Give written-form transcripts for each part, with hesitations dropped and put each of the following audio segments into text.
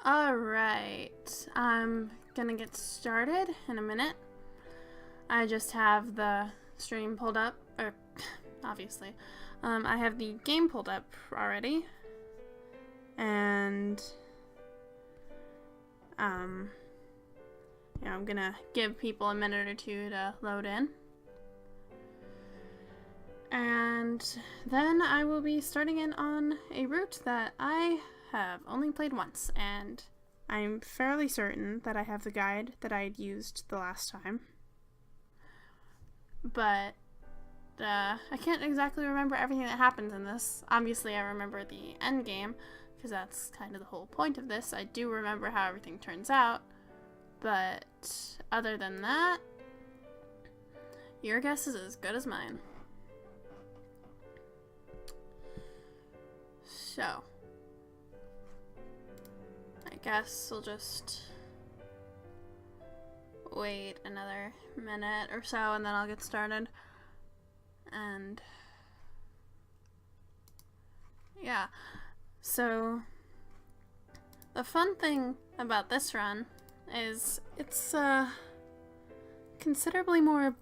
Alright, I'm gonna get started in a minute. I just have the stream pulled up, or obviously. I have the game pulled up already. And, I'm gonna give people a minute or two to load in. And then I will be starting in on a route that I have only played once, and I'm fairly certain that I have the guide that I had used the last time. But I can't exactly remember everything that happens in this. Obviously, I remember the end game, because that's kind of the whole point of this. I do remember how everything turns out, but other than that, your guess is as good as mine. So, I guess we'll just wait another minute or so and then I'll get started. And yeah, so the fun thing about this run is it's considerably more,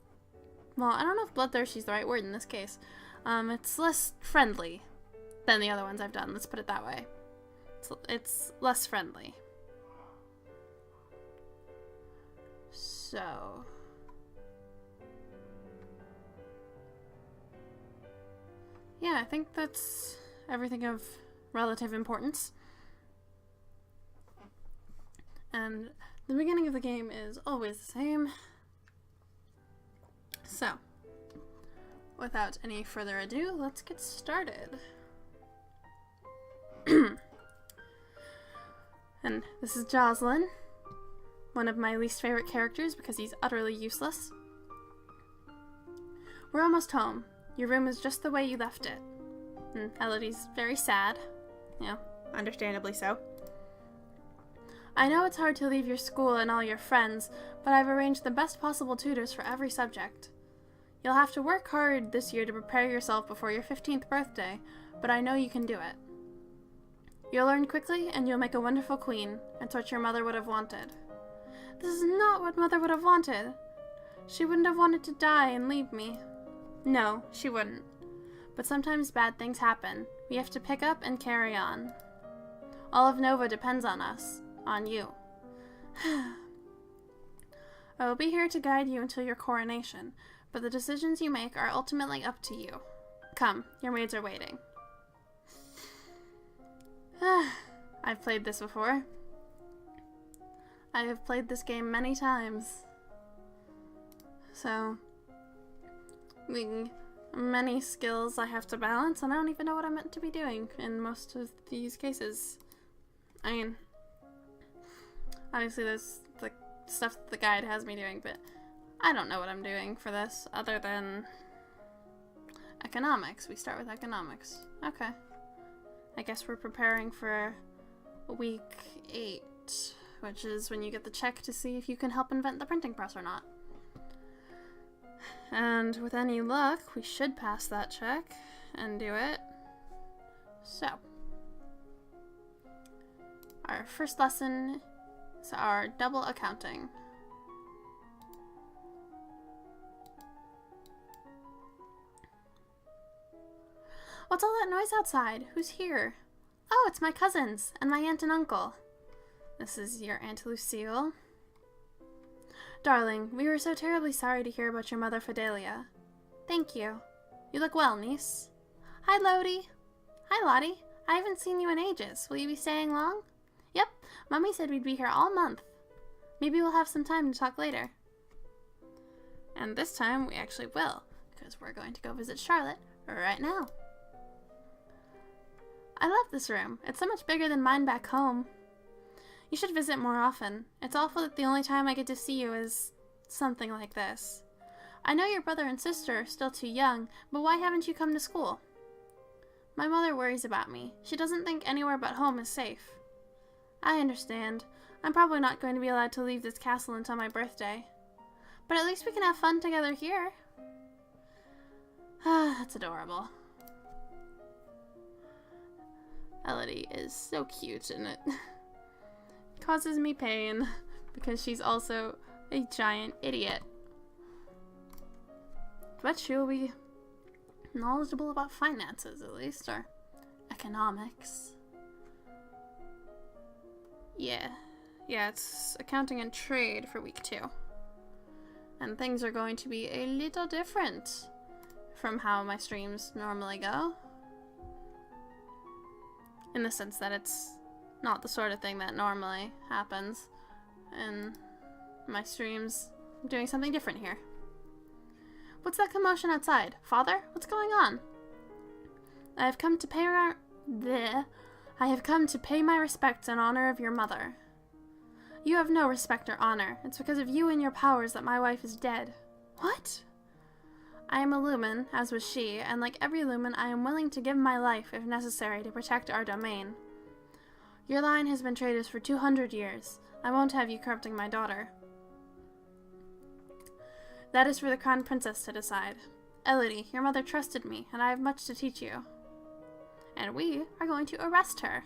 well, I don't know if bloodthirsty is the right word in this case. It's less friendly than the other ones I've done, let's put it that way. It's less friendly. So, yeah, I think that's everything of relative importance. And the beginning of the game is always the same. So, without any further ado, let's get started. And this is Jocelyn, one of my least favorite characters because he's utterly useless. We're almost home. Your room is just the way you left it. And Elodie's very sad. Yeah, understandably so. I know it's hard to leave your school and all your friends, but I've arranged the best possible tutors for every subject. You'll have to work hard this year to prepare yourself before your 15th birthday, but I know you can do it. You'll learn quickly, and you'll make a wonderful queen. It's what your mother would have wanted. This is not what Mother would have wanted. She wouldn't have wanted to die and leave me. No, she wouldn't. But sometimes bad things happen. We have to pick up and carry on. All of Nova depends on us. On you. I will be here to guide you until your coronation, but the decisions you make are ultimately up to you. Come, your maids are waiting. I've played this before. I have played this game many times. So, many skills I have to balance, and I don't even know what I'm meant to be doing in most of these cases. I mean, obviously there's the stuff that the guide has me doing, but I don't know what I'm doing for this, other than economics. We start with economics. Okay. I guess we're preparing for week 8, which is when you get the check to see if you can help invent the printing press or not. And with any luck, we should pass that check and do it. So, our first lesson is our double accounting. What's all that noise outside? Who's here? Oh, it's my cousins and my aunt and uncle. This is your Aunt Lucille. Darling, we were so terribly sorry to hear about your mother, Fidelia. Thank you. You look well, niece. Hi, Lodi. Hi, Lottie. I haven't seen you in ages. Will you be staying long? Yep. Mummy said we'd be here all month. Maybe we'll have some time to talk later. And this time we actually will, because we're going to go visit Charlotte right now. I love this room. It's so much bigger than mine back home. You should visit more often. It's awful that the only time I get to see you is something like this. I know your brother and sister are still too young, but why haven't you come to school? My mother worries about me. She doesn't think anywhere but home is safe. I understand. I'm probably not going to be allowed to leave this castle until my birthday. But at least we can have fun together here. Ah, that's adorable. Elodie is so cute, and causes me pain because she's also a giant idiot. But she'll be knowledgeable about finances, at least, or economics. Yeah, it's accounting and trade for week 2. And things are going to be a little different from how my streams normally go. In the sense that it's not the sort of thing that normally happens. And my streams, I'm doing something different here. What's that commotion outside? Father? What's going on? I have come to pay my respects in honor of your mother. You have no respect or honor. It's because of you and your powers that my wife is dead. What? I am a lumen, as was she, and like every lumen, I am willing to give my life, if necessary, to protect our domain. Your line has been traitors for 200 years. I won't have you corrupting my daughter. That is for the crown princess to decide. Elodie, your mother trusted me, and I have much to teach you. And we are going to arrest her.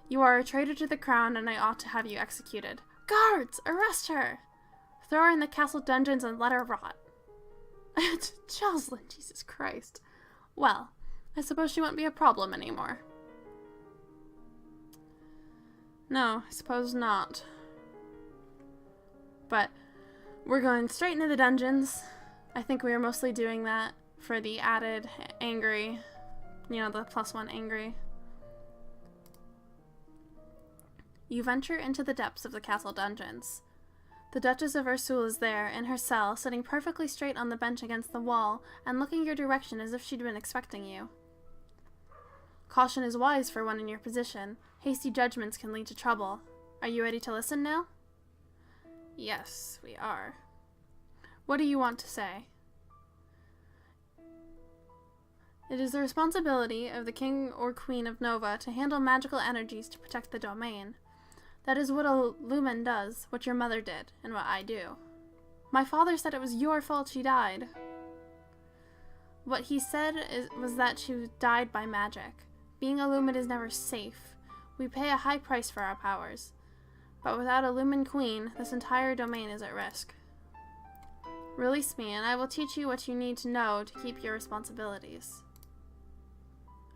You are a traitor to the crown, and I ought to have you executed. Guards! Arrest her! Throw her in the castle dungeons and let her rot. Jocelyn, Jesus Christ. Well, I suppose she won't be a problem anymore. No, I suppose not. But we're going straight into the dungeons. I think we are mostly doing that for the added angry, the +1 angry. You venture into the depths of the castle dungeons. The Duchess of Ursul is there, in her cell, sitting perfectly straight on the bench against the wall, and looking your direction as if she'd been expecting you. Caution is wise for one in your position. Hasty judgments can lead to trouble. Are you ready to listen now? Yes, we are. What do you want to say? It is the responsibility of the King or Queen of Nova to handle magical energies to protect the domain. That is what a lumen does, what your mother did, and what I do. My father said it was your fault she died. What he said was that she died by magic. Being a lumen is never safe. We pay a high price for our powers. But without a lumen queen, this entire domain is at risk. Release me, and I will teach you what you need to know to keep your responsibilities.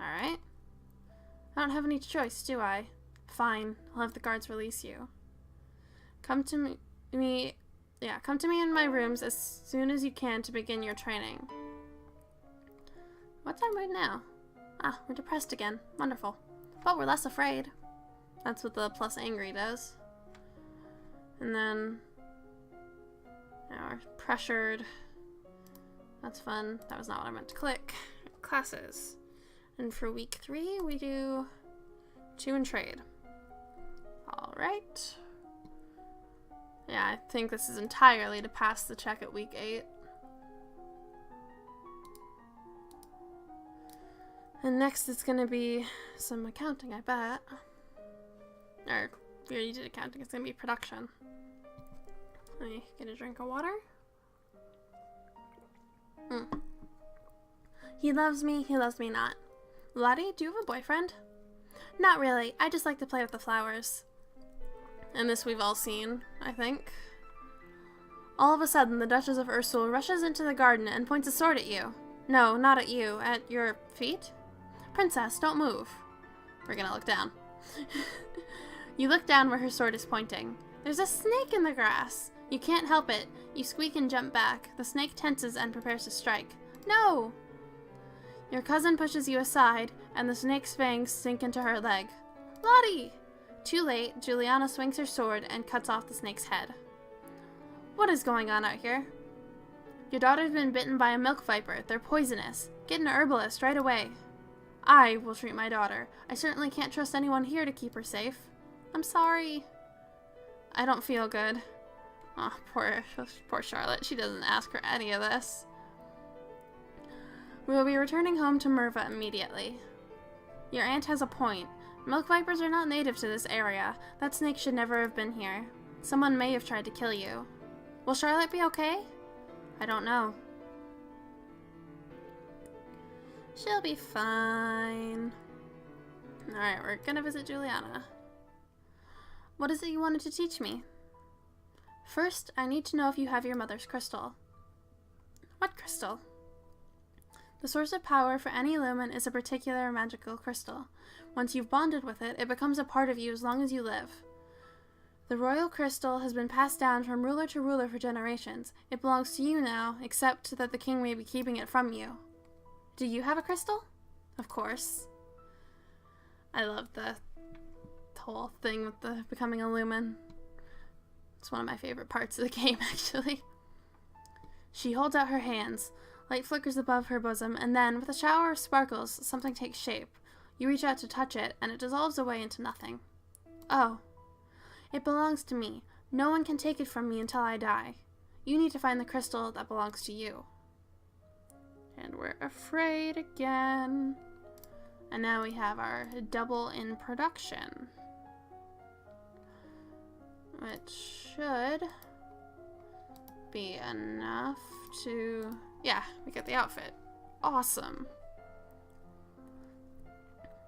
Alright. I don't have any choice, do I? Fine, I'll have the guards release you. Come to me in my rooms as soon as you can to begin your training. What's our mood now? Ah, we're depressed again. Wonderful. But we're less afraid. That's what the +angry does. And then now we're pressured. That's fun. That was not what I meant to click. Classes. And for week 3, we do 2 in trade. Alright. Yeah, I think this is entirely to pass the check at week 8. And next it's gonna be some accounting, I bet. Or, we already did accounting, it's gonna be production. Let me get a drink of water. He loves me not. Lottie, do you have a boyfriend? Not really, I just like to play with the flowers. And this we've all seen, I think. All of a sudden, the Duchess of Ursul rushes into the garden and points a sword at you. No, not at you, at your feet? Princess, don't move. We're gonna look down. You look down where her sword is pointing. There's a snake in the grass. You can't help it. You squeak and jump back. The snake tenses and prepares to strike. No! Your cousin pushes you aside, and the snake's fangs sink into her leg. Lottie! Too late, Juliana swings her sword and cuts off the snake's head. What is going on out here? Your daughter's been bitten by a milk viper. They're poisonous. Get an herbalist right away. I will treat my daughter. I certainly can't trust anyone here to keep her safe. I'm sorry. I don't feel good. Oh, poor Charlotte. She doesn't ask for any of this. We will be returning home to Merva immediately. Your aunt has a point. Milk vipers are not native to this area. That snake should never have been here. Someone may have tried to kill you. Will Charlotte be okay? I don't know. She'll be fine. Alright, we're gonna visit Juliana. What is it you wanted to teach me? First, I need to know if you have your mother's crystal. What crystal? The source of power for any lumen is a particular magical crystal. Once you've bonded with it, it becomes a part of you as long as you live. The royal crystal has been passed down from ruler to ruler for generations. It belongs to you now, except that the king may be keeping it from you. Do you have a crystal? Of course. I love the whole thing with the becoming a lumen. It's one of my favorite parts of the game, actually. She holds out her hands. Light flickers above her bosom, and then, with a shower of sparkles, something takes shape. You reach out to touch it, and it dissolves away into nothing. Oh. It belongs to me. No one can take it from me until I die. You need to find the crystal that belongs to you. And we're afraid again. And now we have our double in production. Which should be enough to... Yeah, we get the outfit. Awesome.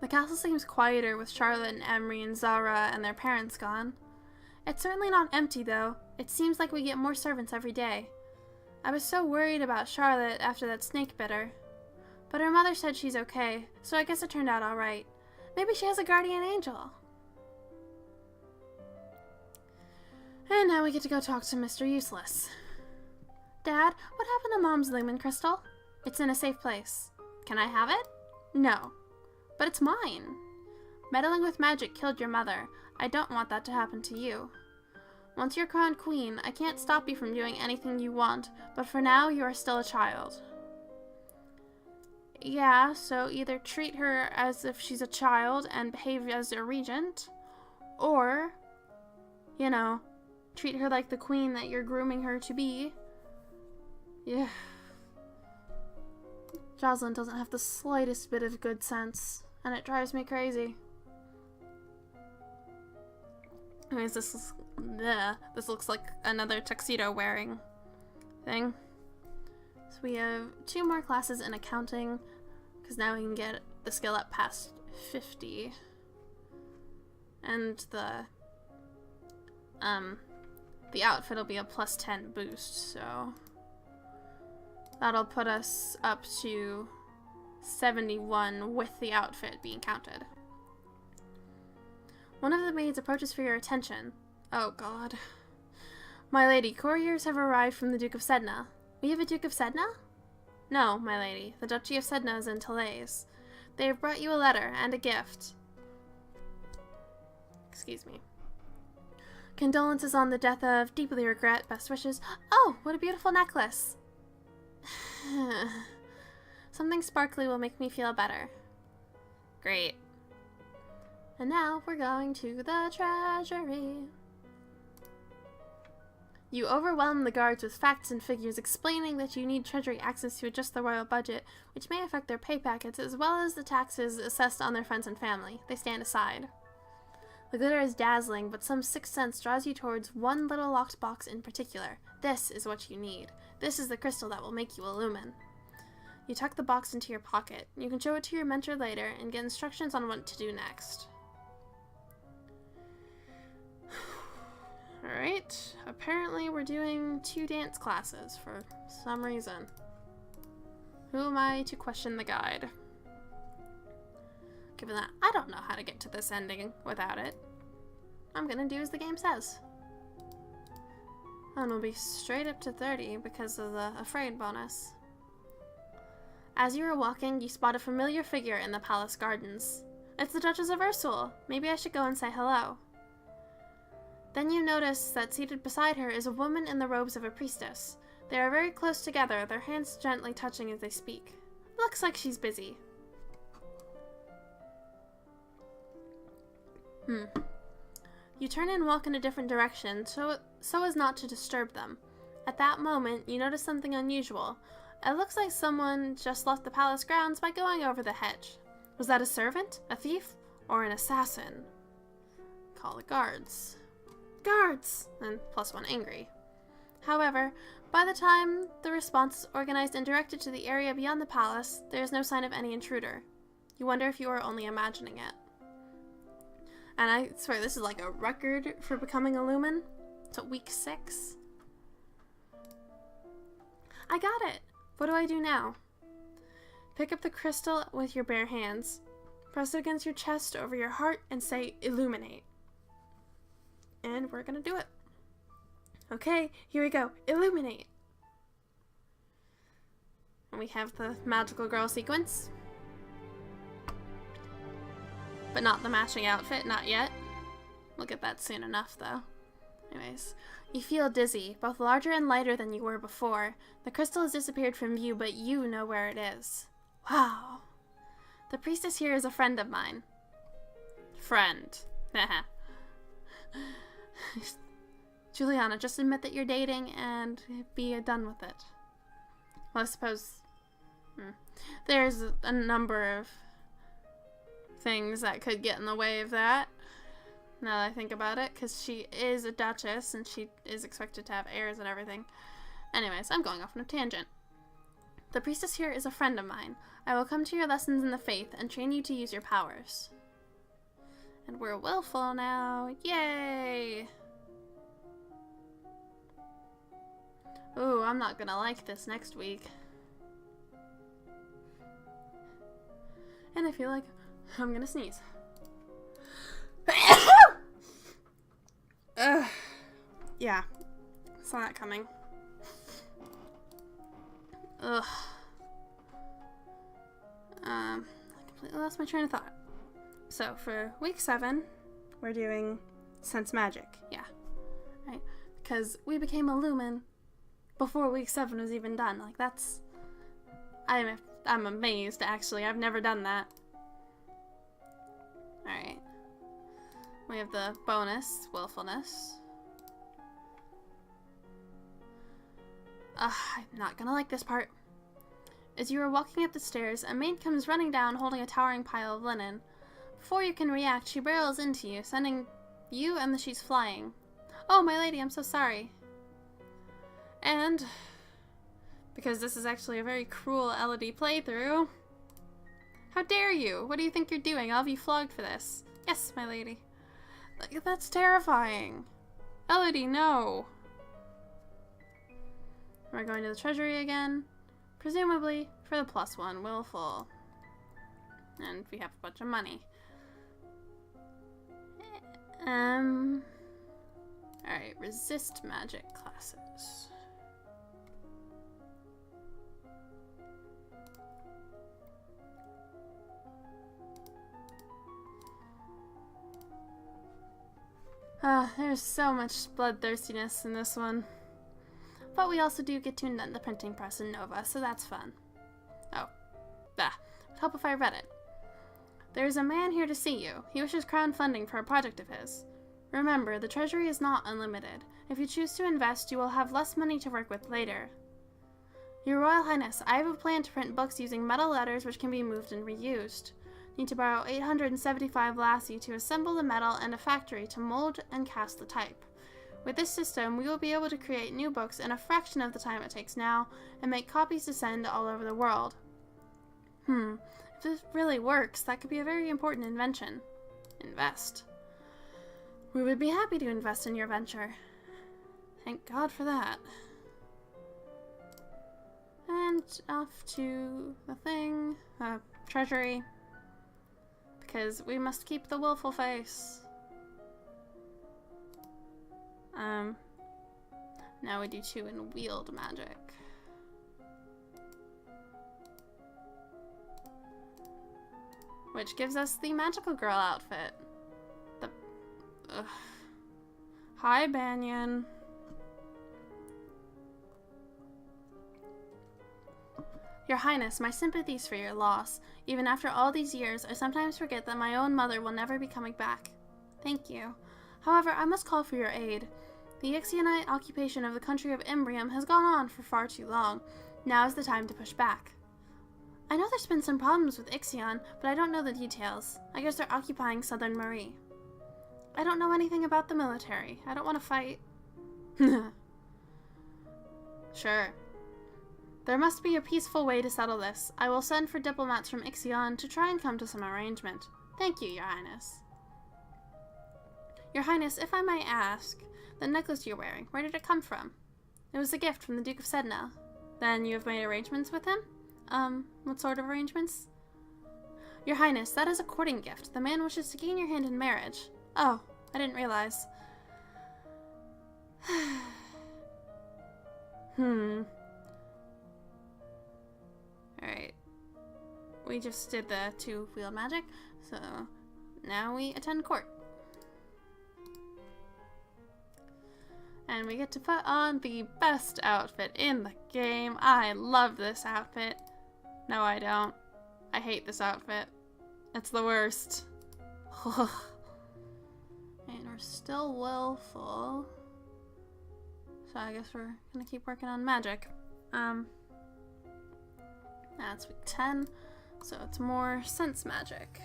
The castle seems quieter with Charlotte and Emery and Zara and their parents gone. It's certainly not empty, though. It seems like we get more servants every day. I was so worried about Charlotte after that snake bit her. But her mother said she's okay, so I guess it turned out alright. Maybe she has a guardian angel. And now we get to go talk to Mr. Useless. Dad, what happened to Mom's lumen crystal? It's in a safe place. Can I have it? No. But it's mine. Meddling with magic killed your mother. I don't want that to happen to you. Once you're crowned queen, I can't stop you from doing anything you want, but for now, you are still a child. Yeah, so either treat her as if she's a child and behave as a regent, or, you know, treat her like the queen that you're grooming her to be. Yeah. Jocelyn doesn't have the slightest bit of good sense, and it drives me crazy. Anyways, this looks like another tuxedo wearing thing. So we have 2 more classes in accounting, because now we can get the skill up past 50. And the outfit will be a plus 10 boost, so that'll put us up to 71 with the outfit being counted. One of the maids approaches for your attention. Oh god. My lady, couriers have arrived from the Duke of Sedna. We have a Duke of Sedna? No, my lady. The Duchy of Sedna is in Telaise. They have brought you a letter and a gift. Excuse me. Condolences on the death of, deeply regret, best wishes. Oh, what a beautiful necklace. Something sparkly will make me feel better. Great. And now we're going to the treasury. You overwhelm the guards with facts and figures explaining that you need treasury access to adjust the royal budget, which may affect their pay packets as well as the taxes assessed on their friends and family. They stand aside. The glitter is dazzling, but some sixth sense draws you towards one little locked box in particular. This is what you need. This is the crystal that will make you a lumen. You tuck the box into your pocket. You can show it to your mentor later and get instructions on what to do next. Alright, apparently we're doing 2 dance classes for some reason. Who am I to question the guide? Given that I don't know how to get to this ending without it, I'm gonna do as the game says. And we'll be straight up to 30 because of the afraid bonus. As you are walking, you spot a familiar figure in the palace gardens. It's the Duchess of Ursul. Maybe I should go and say hello. Then you notice that seated beside her is a woman in the robes of a priestess. They are very close together, their hands gently touching as they speak. Looks like she's busy. You turn and walk in a different direction, so as not to disturb them. At that moment, you notice something unusual. It looks like someone just left the palace grounds by going over the hedge. Was that a servant, a thief, or an assassin? Call the guards. Guards! And +1 angry. However, by the time the response is organized and directed to the area beyond the palace, there is no sign of any intruder. You wonder if you are only imagining it. And I swear, this is like a record for becoming a lumen. So week 6. I got it! What do I do now? Pick up the crystal with your bare hands. Press it against your chest over your heart and say, illuminate. And we're gonna do it. Okay, here we go. Illuminate! And we have the magical girl sequence. But not the matching outfit, not yet. We'll get that soon enough, though. Anyways, you feel dizzy, both larger and lighter than you were before. The crystal has disappeared from view, but you know where it is. Wow. The priestess here is a friend of mine. Friend. Juliana, just admit that you're dating and be done with it. Well, I suppose there's a number of things that could get in the way of that, now that I think about it, because she is a duchess and she is expected to have heirs and everything. Anyways, I'm going off on a tangent. The priestess here is a friend of mine. I will come to your lessons in the faith and train you to use your powers. And we're willful now. Yay! Ooh, I'm not gonna like this next week. And I feel like I'm gonna sneeze. Yeah, saw that coming. Ugh. I completely lost my train of thought. So for week 7, we're doing sense magic. Yeah, right. Because we became a lumen before week 7 was even done. Like that's, I'm amazed. Actually, I've never done that. All right. We have the bonus, willfulness. I'm not gonna like this part. As you are walking up the stairs, a maid comes running down holding a towering pile of linen. Before you can react, she barrels into you, sending you and the sheets flying. Oh, my lady, I'm so sorry. And, because this is actually a very cruel ELODIE playthrough, how dare you? What do you think you're doing? I'll have you flogged for this. Yes, my lady. That's terrifying. ELODIE, no. We're going to the treasury again. Presumably for the +1, willful. And we have a bunch of money. Alright, resist magic classes. There's so much bloodthirstiness in this one. But we also do get to invent the printing press in Nova, so that's fun. Oh. Bah. Would help if I read it. There's a man here to see you. He wishes crowdfunding for a project of his. Remember, the treasury is not unlimited. If you choose to invest, you will have less money to work with later. Your Royal Highness, I have a plan to print books using metal letters which can be moved and reused. Need to borrow 875 lassie to assemble the metal and a factory to mold and cast the type. With this system, we will be able to create new books in a fraction of the time it takes now, and make copies to send all over the world. If this really works, that could be a very important invention. Invest. We would be happy to invest in your venture. Thank God for that. And off to the thing, treasury. Because we must keep the willful face. Now we do 2 in wield magic. Which gives us the magical girl outfit. Hi, Banyan. Your Highness, my sympathies for your loss. Even after all these years, I sometimes forget that my own mother will never be coming back. Thank you. However, I must call for your aid. The Ixionite occupation of the country of Imbrium has gone on for far too long. Now is the time to push back. I know there's been some problems with Ixion, but I don't know the details. I guess they're occupying Southern Marie. I don't know anything about the military. I don't want to fight. Sure. There must be a peaceful way to settle this. I will send for diplomats from Ixion to try and come to some arrangement. Thank you, Your Highness. Your Highness, if I might ask, the necklace you're wearing, where did it come from? It was a gift from the Duke of Sedna. Then you have made arrangements with him? What sort of arrangements? Your Highness, that is a courting gift. The man wishes to gain your hand in marriage. Oh, I didn't realize. Alright. We just did the 2-wheel magic, so now we attend court. And we get to put on the best outfit in the game. I love this outfit. No, I don't. I hate this outfit. It's the worst. And we're still willful. So I guess we're gonna keep working on magic. That's week 10. So it's more sense magic.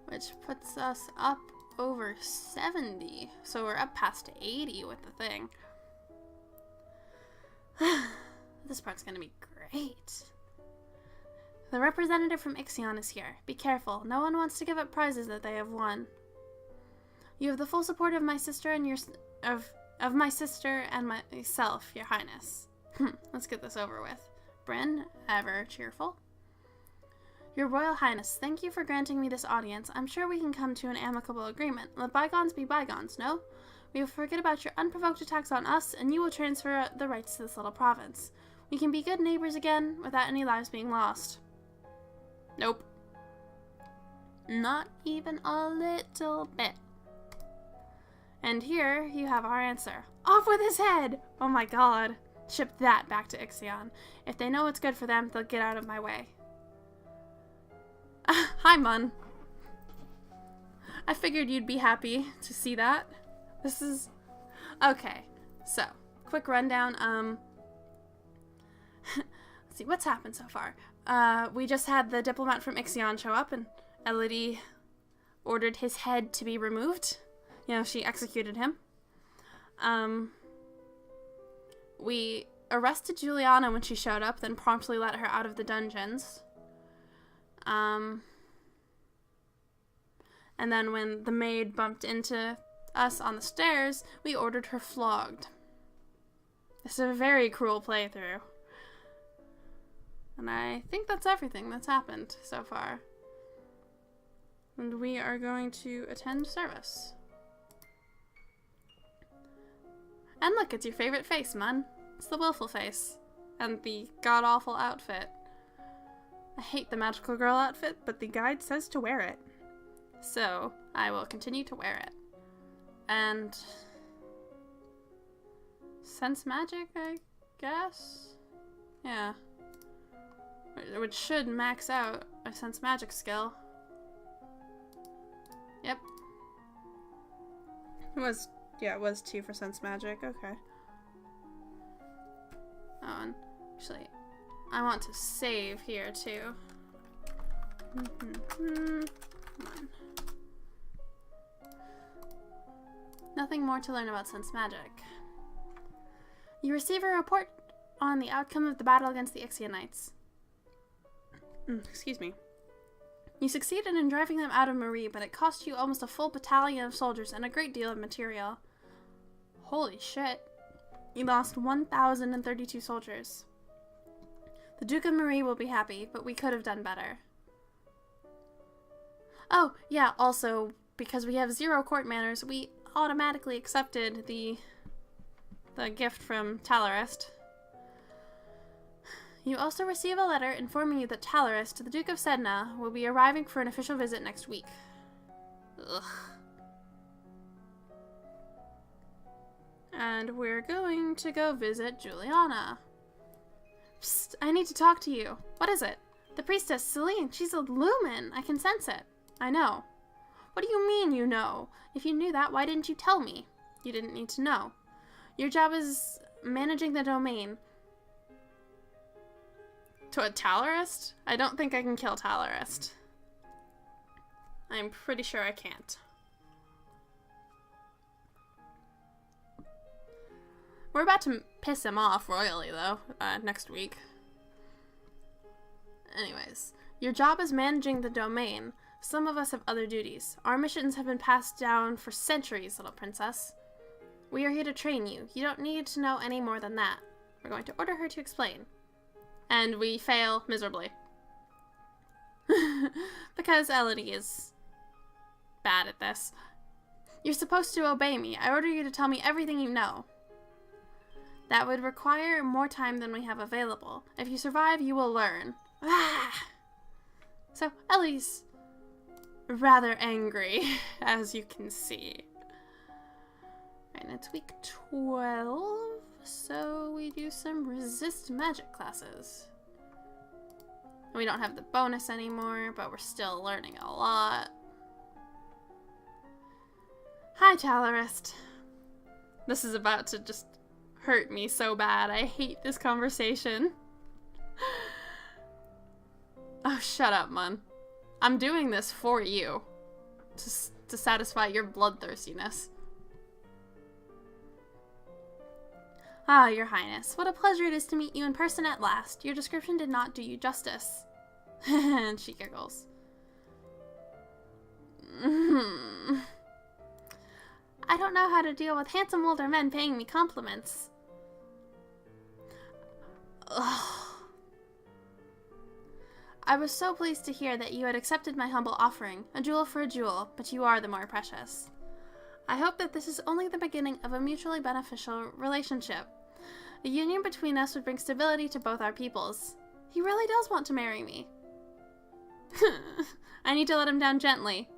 Which puts us up over 70. So we're up past 80 with the thing. This part's gonna be great. The representative from Ixion is here. Be careful. No one wants to give up prizes that they have won. You have the full support of my sister and of my sister and myself, Your Highness. Let's get this over with. Bryn, ever cheerful. Your Royal Highness, thank you for granting me this audience. I'm sure we can come to an amicable agreement. Let bygones be bygones, no? We will forget about your unprovoked attacks on us, and you will transfer the rights to this little province. We can be good neighbors again, without any lives being lost. Nope. Not even a little bit. And here, you have our answer. Off with his head! Oh my god. Ship that back to Ixion. If they know what's good for them, they'll get out of my way. Hi, Mun. I figured you'd be happy to see that. This is... Okay, so, quick rundown. Let's see, what's happened so far? We just had the diplomat from Ixion show up, and ELODIE ordered his head to be removed. You know, she executed him. We arrested Juliana when she showed up, then promptly let her out of the dungeons. And then when the maid bumped into us on the stairs, we ordered her flogged. It's a very cruel playthrough. And I think that's everything that's happened so far. And we are going to attend service. And look, it's your favorite face, Mun. It's the willful face. And the god-awful outfit. I hate the magical girl outfit, but the guide says to wear it. So, I will continue to wear it. And... sense magic, I guess? Yeah. Which should max out a sense magic skill. Yep. It was 2 for sense magic, okay. Oh, and actually, I want to save here, too. Come on. Nothing more to learn about sense magic. You receive a report on the outcome of the battle against the Ixionites. Excuse me. You succeeded in driving them out of Marie, but it cost you almost a full battalion of soldiers and a great deal of material. Holy shit. You lost 1,032 soldiers. The Duke of Marie will be happy, but we could have done better. Oh, yeah, also, because we have 0 court manners, we automatically accepted the gift from Talarist. You also receive a letter informing you that Talarist, the Duke of Sedna, will be arriving for an official visit next week. Ugh. And we're going to go visit Juliana. Psst, I need to talk to you. What is it? The priestess, Celine, she's a lumen. I can sense it. I know. What do you mean you know? If you knew that, why didn't you tell me? You didn't need to know. Your job is managing the domain. To a Talarist? I don't think I can kill Talarist. I'm pretty sure I can't. We're about to piss him off royally, though, next week. Anyways, your job is managing the domain. Some of us have other duties. Our missions have been passed down for centuries, little princess. We are here to train you. You don't need to know any more than that. We're going to order her to explain. And we fail miserably. Because Elodie is bad at this. You're supposed to obey me. I order you to tell me everything you know. That would require more time than we have available. If you survive, you will learn. So, Ellie's rather angry, as you can see. Right, and it's week 12, so we do some resist magic classes. We don't have the bonus anymore, but we're still learning a lot. Hi, Talarist. This is about to just hurt me so bad. I hate this conversation. Oh, shut up, Mun. I'm doing this for you. To satisfy your bloodthirstiness. Ah, Your Highness. What a pleasure it is to meet you in person at last. Your description did not do you justice. And she giggles. I don't know how to deal with handsome older men paying me compliments. Ugh. I was so pleased to hear that you had accepted my humble offering, a jewel for a jewel, but you are the more precious. I hope that this is only the beginning of a mutually beneficial relationship. A union between us would bring stability to both our peoples. He really does want to marry me. I need to let him down gently.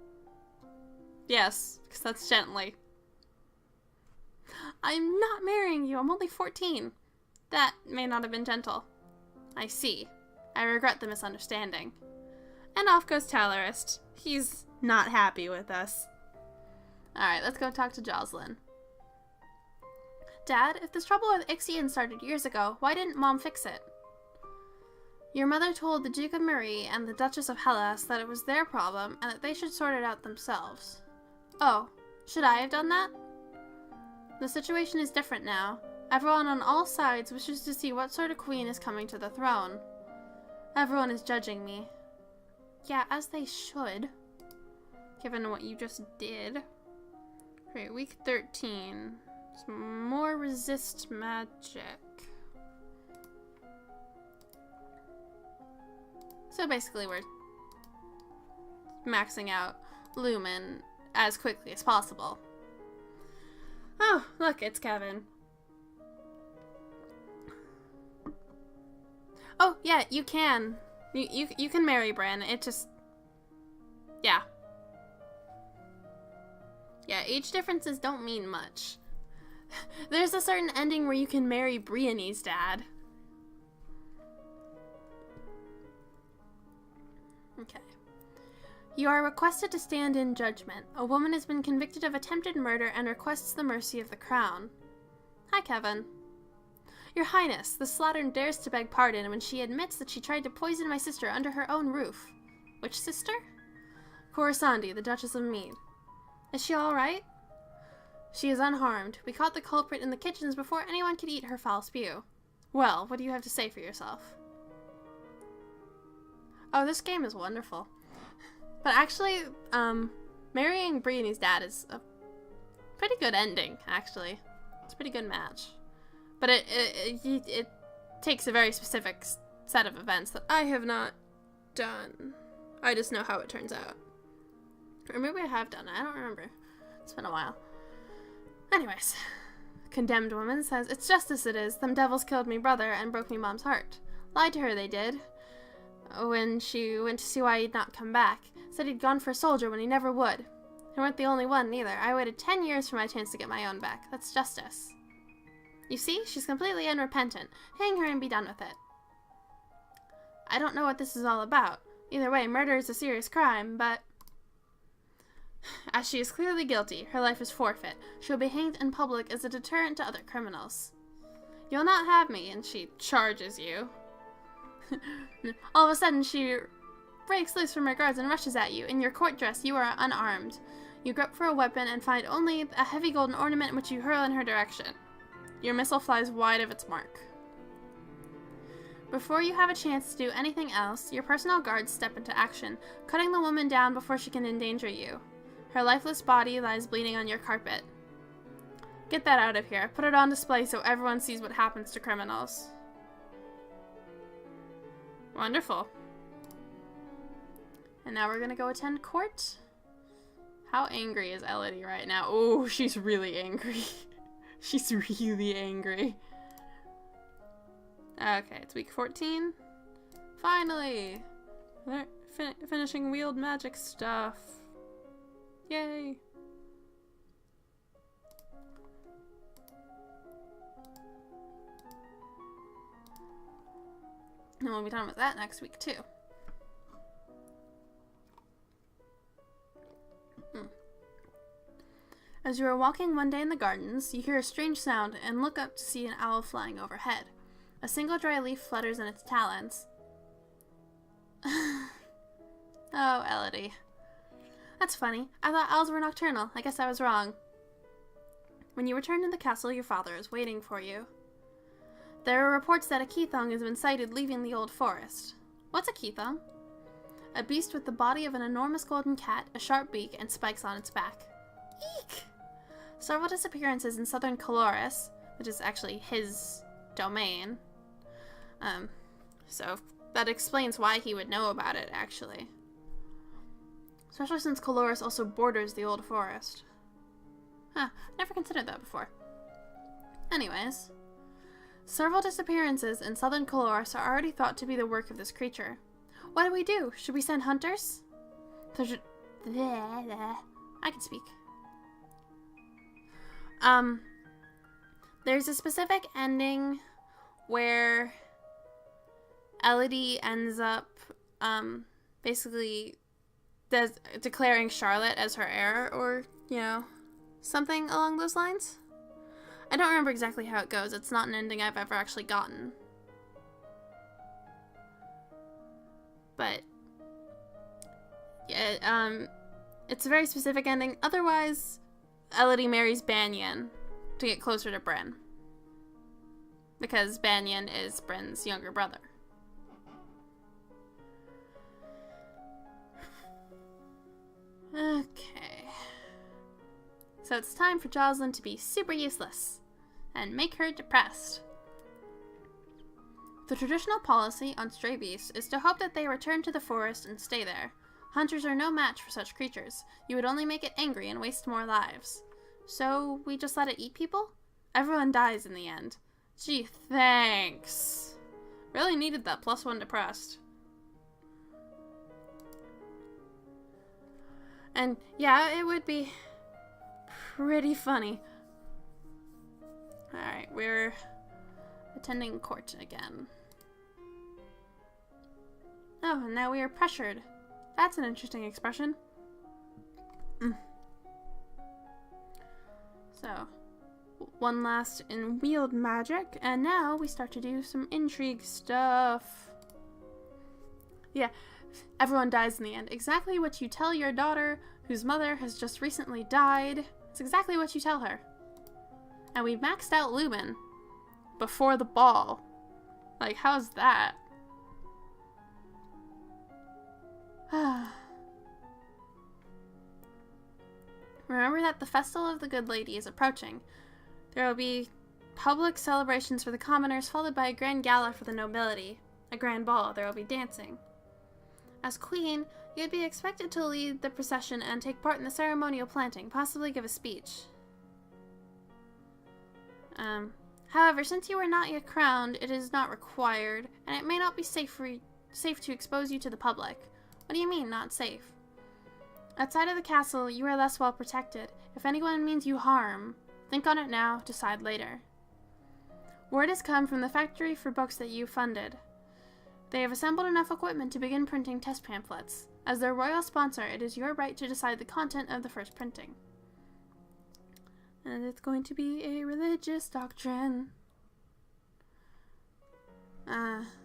Yes, because that's gently. I'm not marrying you. I'm only 14. That may not have been gentle. I see. I regret the misunderstanding. And off goes Talarist. He's not happy with us. Alright, let's go talk to Jocelyn. Dad, if this trouble with Ixion started years ago, why didn't Mom fix it? Your mother told the Duke of Marie and the Duchess of Hellas that it was their problem and that they should sort it out themselves. Oh, should I have done that? The situation is different now. Everyone on all sides wishes to see what sort of queen is coming to the throne. Everyone is judging me. Yeah, as they should. Given what you just did. Great, week 13. Some more resist magic. So basically we're maxing out Lumen as quickly as possible. Oh, look, it's Kevin. Oh, yeah, you can. You can marry Bran. It just... Yeah. Yeah, age differences don't mean much. There's a certain ending where you can marry Brienne's dad. Okay. You are requested to stand in judgment. A woman has been convicted of attempted murder and requests the mercy of the crown. Hi, Kevin. Your Highness, the slattern dares to beg pardon when she admits that she tried to poison my sister under her own roof. Which sister? Coruscandi, the Duchess of Mead. Is she all right? She is unharmed. We caught the culprit in the kitchens before anyone could eat her foul spew. Well, what do you have to say for yourself? Oh, this game is wonderful. But actually, marrying Brienne's dad is a pretty good ending, actually. It's a pretty good match. But it takes a very specific set of events that I have not done. I just know how it turns out. Or maybe I have done it. I don't remember. It's been a while. Anyways. Condemned woman says, it's just as it is. Them devils killed me brother and broke me mom's heart. Lied to her, they did. When she went to see why he'd not come back. Said he'd gone for a soldier when he never would. You weren't the only one, neither. I waited 10 years for my chance to get my own back. That's justice. You see? She's completely unrepentant. Hang her and be done with it. I don't know what this is all about. Either way, murder is a serious crime, but... As she is clearly guilty, her life is forfeit. She'll be hanged in public as a deterrent to other criminals. You'll not have me, and she charges you. All of a sudden, she breaks loose from her guards and rushes at you. In your court dress, you are unarmed. You grope for a weapon and find only a heavy golden ornament which you hurl in her direction. Your missile flies wide of its mark. Before you have a chance to do anything else, your personal guards step into action, cutting the woman down before she can endanger you. Her lifeless body lies bleeding on your carpet. Get that out of here. Put it on display so everyone sees what happens to criminals. Wonderful. And now we're gonna go attend court. How angry is Elodie right now? Oh, she's really angry. She's really angry. Okay, it's week 14. Finally! They're finishing wheeled magic stuff. Yay! And we'll be done with that next week, too. As you are walking one day in the gardens, you hear a strange sound and look up to see an owl flying overhead. A single dry leaf flutters in its talons. Oh, Elodie. That's funny. I thought owls were nocturnal. I guess I was wrong. When you return to the castle, your father is waiting for you. There are reports that a Keithong has been sighted leaving the old forest. What's a Keithong? A beast with the body of an enormous golden cat, a sharp beak, and spikes on its back. Eek! Several disappearances in southern Coloris, which is actually his domain. So that explains why he would know about it, actually. Especially since Coloris also borders the old forest. Huh, never considered that before. Anyways, several disappearances in southern Coloris are already thought to be the work of this creature. What do we do? Should we send hunters? I can speak. There's a specific ending where Elodie ends up, basically declaring Charlotte as her heir, or, you know, something along those lines. I don't remember exactly how it goes. It's not an ending I've ever actually gotten. But, yeah, it's a very specific ending. Otherwise, Elodie marries Banyan to get closer to Bryn. Because Banyan is Bryn's younger brother. Okay. So it's time for Jocelyn to be super useless and make her depressed. The traditional policy on stray beasts is to hope that they return to the forest and stay there. Hunters are no match for such creatures. You would only make it angry and waste more lives. So we just let it eat people? Everyone dies in the end. Gee, thanks. Really needed that +1 depressed. And yeah, it would be pretty funny. Alright, we're attending court again. Oh, and now we are pressured. That's an interesting expression. So, one last in wheeled magic, and now we start to do some intrigue stuff. Yeah, everyone dies in the end. Exactly what you tell your daughter, whose mother has just recently died. It's exactly what you tell her. And we maxed out Lubin before the ball. Like, how's that? Remember that the Festival of the Good Lady is approaching. There will be public celebrations for the commoners, followed by a grand gala for the nobility. A grand ball. There will be dancing. As queen, you'd be expected to lead the procession and take part in the ceremonial planting, possibly give a speech. However, since you are not yet crowned, it is not required, and it may not be safe to expose you to the public. What do you mean, not safe? Outside of the castle, you are less well protected. If anyone means you harm, think on it now, decide later. Word has come from the factory for books that you funded. They have assembled enough equipment to begin printing test pamphlets. As their royal sponsor, it is your right to decide the content of the first printing. And it's going to be a religious doctrine.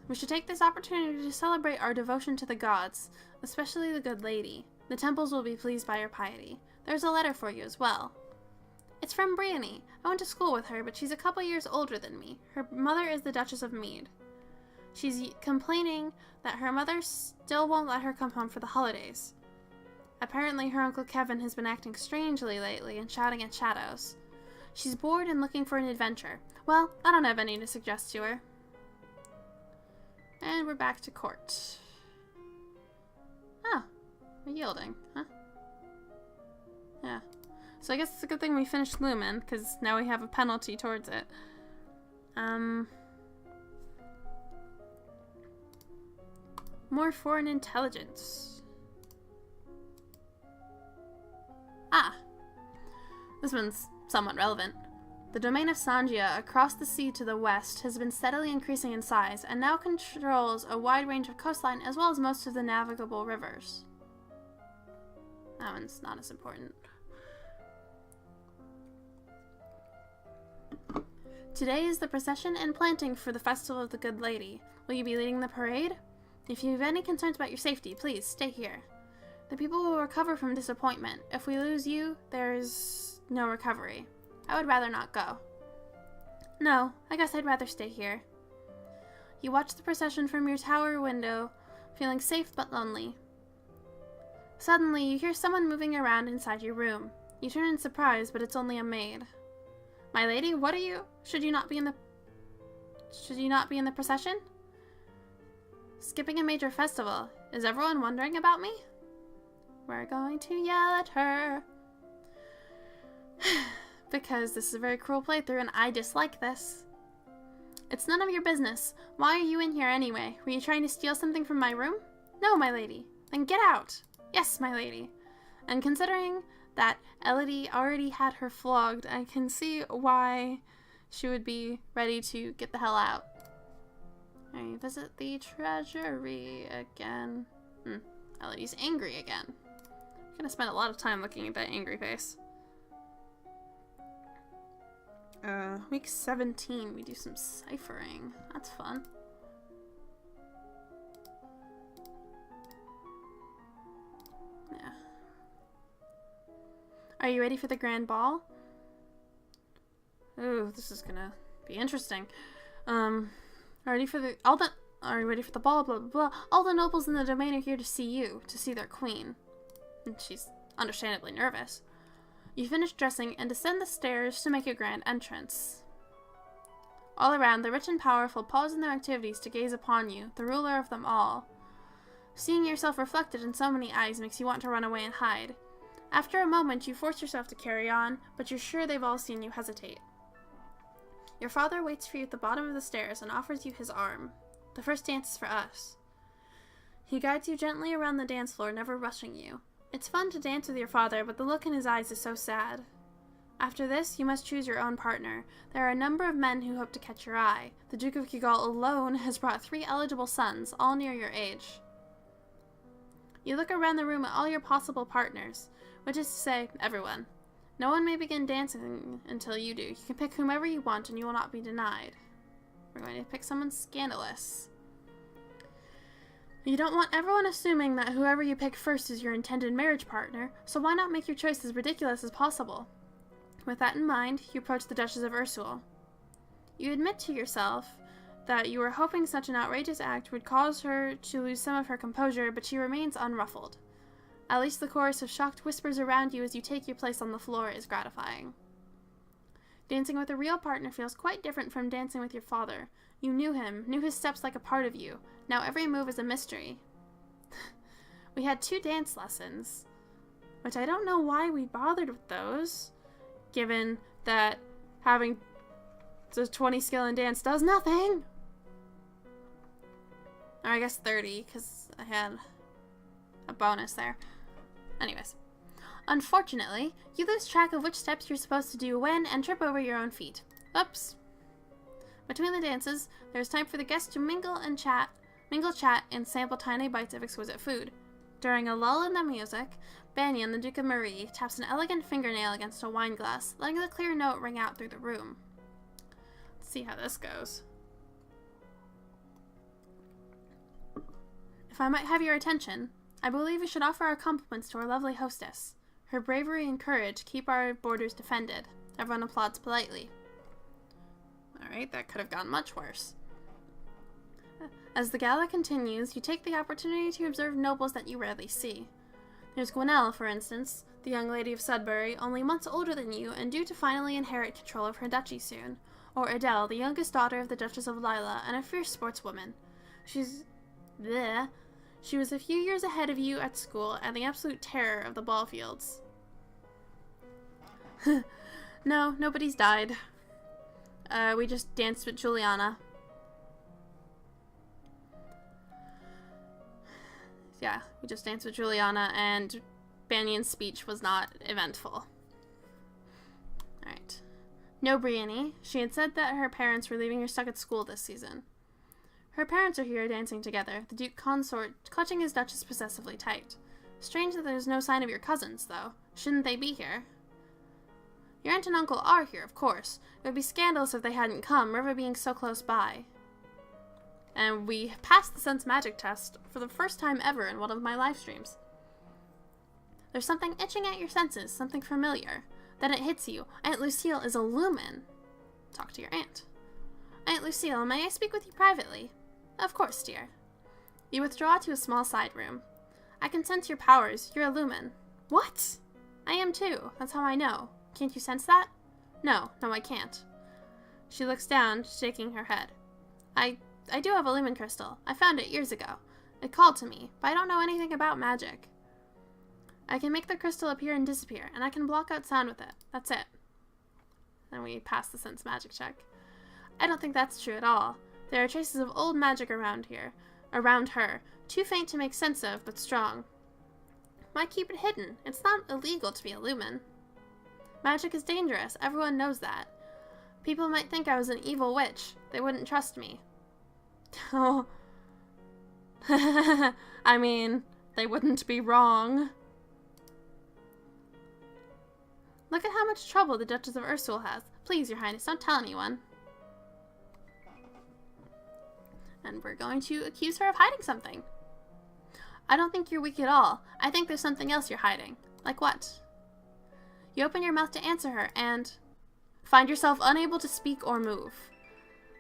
We should take this opportunity to celebrate our devotion to the gods, especially the Good Lady. The temples will be pleased by your piety. There's a letter for you as well. It's from Briony. I went to school with her, but she's a couple years older than me. Her mother is the Duchess of Mead. She's complaining that her mother still won't let her come home for the holidays. Apparently, her Uncle Kevin has been acting strangely lately and shouting at shadows. She's bored and looking for an adventure. Well, I don't have any to suggest to her. And we're back to court. Oh, we're yielding, huh? Yeah. So I guess it's a good thing we finished Lumen, because now we have a penalty towards it. More foreign intelligence. Ah! This one's somewhat relevant. The domain of Sanjia across the sea to the west has been steadily increasing in size and now controls a wide range of coastline as well as most of the navigable rivers. That one's not as important. Today is the procession and planting for the Festival of the Good Lady. Will you be leading the parade? If you have any concerns about your safety, please stay here. The people will recover from disappointment. If we lose you, there's no recovery. I would rather not go. No, I guess I'd rather stay here. You watch the procession from your tower window, feeling safe but lonely. Suddenly, you hear someone moving around inside your room. You turn in surprise, but it's only a maid. My lady, what are you? Should you not be in the procession? Skipping a major festival. Is everyone wondering about me? We're going to yell at her. Because this is a very cruel playthrough and I dislike this. It's none of your business. Why are you in here anyway? Were you trying to steal something from my room? No, my lady. Then get out. Yes, my lady. And considering that ELODIE already had her flogged, I can see why she would be ready to get the hell out. I visit the treasury again. ELODIE's angry again. I'm gonna spend a lot of time looking at that angry face. Week 17, we do some ciphering. That's fun. Yeah. Are you ready for the grand ball? Ooh, this is gonna be interesting. Are you ready for the ball? Blah, blah, blah. All the nobles in the domain are here to see you, to see their queen. And she's understandably nervous. You finish dressing and descend the stairs to make your grand entrance. All around, the rich and powerful pause in their activities to gaze upon you, the ruler of them all. Seeing yourself reflected in so many eyes makes you want to run away and hide. After a moment, you force yourself to carry on, but you're sure they've all seen you hesitate. Your father waits for you at the bottom of the stairs and offers you his arm. The first dance is for us. He guides you gently around the dance floor, never rushing you. It's fun to dance with your father, but the look in his eyes is so sad. After this, you must choose your own partner. There are a number of men who hope to catch your eye. The Duke of Kigal alone has brought 3 eligible sons, all near your age. You look around the room at all your possible partners, which is to say, everyone. No one may begin dancing until you do. You can pick whomever you want and you will not be denied. We're going to pick someone scandalous. You don't want everyone assuming that whoever you pick first is your intended marriage partner, so why not make your choice as ridiculous as possible? With that in mind, you approach the Duchess of Ursul. You admit to yourself that you were hoping such an outrageous act would cause her to lose some of her composure, but she remains unruffled. At least the chorus of shocked whispers around you as you take your place on the floor is gratifying. Dancing with a real partner feels quite different from dancing with your father. You knew him, knew his steps like a part of you. Now every move is a mystery. We had 2 dance lessons, which I don't know why we bothered with those, given that having the 20 skill in dance does nothing. Or I guess 30, because I had a bonus there. Anyways. Unfortunately, you lose track of which steps you're supposed to do when and trip over your own feet. Oops. Between the dances, there's time for the guests to mingle, chat, and sample tiny bites of exquisite food. During a lull in the music, Banyan, the Duke of Marie, taps an elegant fingernail against a wine glass, letting the clear note ring out through the room. Let's see how this goes. If I might have your attention, I believe we should offer our compliments to our lovely hostess. Her bravery and courage keep our borders defended. Everyone applauds politely. Alright, that could have gone much worse. As the gala continues, you take the opportunity to observe nobles that you rarely see. There's Gwenelle, for instance, the young lady of Sudbury, only months older than you and due to finally inherit control of her duchy soon. Or Adele, the youngest daughter of the Duchess of Lila and a fierce sportswoman. She was a few years ahead of you at school and the absolute terror of the ball fields. No, nobody's died. We just danced with Juliana. Yeah, we just danced with Juliana, and Banyan's speech was not eventful. Alright. No Brienne. She had said that her parents were leaving her stuck at school this season. Her parents are here dancing together, the Duke Consort clutching his Duchess possessively tight. Strange that there's no sign of your cousins, though. Shouldn't they be here? Your aunt and uncle are here, of course. It would be scandalous if they hadn't come, River being so close by. And we passed the sense magic test for the first time ever in one of my live streams. There's something itching at your senses, something familiar. Then it hits you. Aunt Lucille is a lumen. Talk to your aunt. Aunt Lucille, may I speak with you privately? Of course, dear. You withdraw to a small side room. I can sense your powers. You're a lumen. What? I am too. That's how I know. Can't you sense that? No, I can't. She looks down, shaking her head. I do have a lumen crystal. I found it years ago. It called to me, but I don't know anything about magic. I can make the crystal appear and disappear, and I can block out sound with it. That's it. Then we pass the sense magic check. I don't think that's true at all. There are traces of old magic around her, too faint to make sense of, but strong. Why keep it hidden? It's not illegal to be a lumen. Magic is dangerous. Everyone knows that. People might think I was an evil witch. They wouldn't trust me. Oh. I mean, they wouldn't be wrong. Look at how much trouble the Duchess of Ursul has. Please, Your Highness, don't tell anyone. And we're going to accuse her of hiding something. I don't think you're weak at all. I think there's something else you're hiding. Like what? You open your mouth to answer her and find yourself unable to speak or move.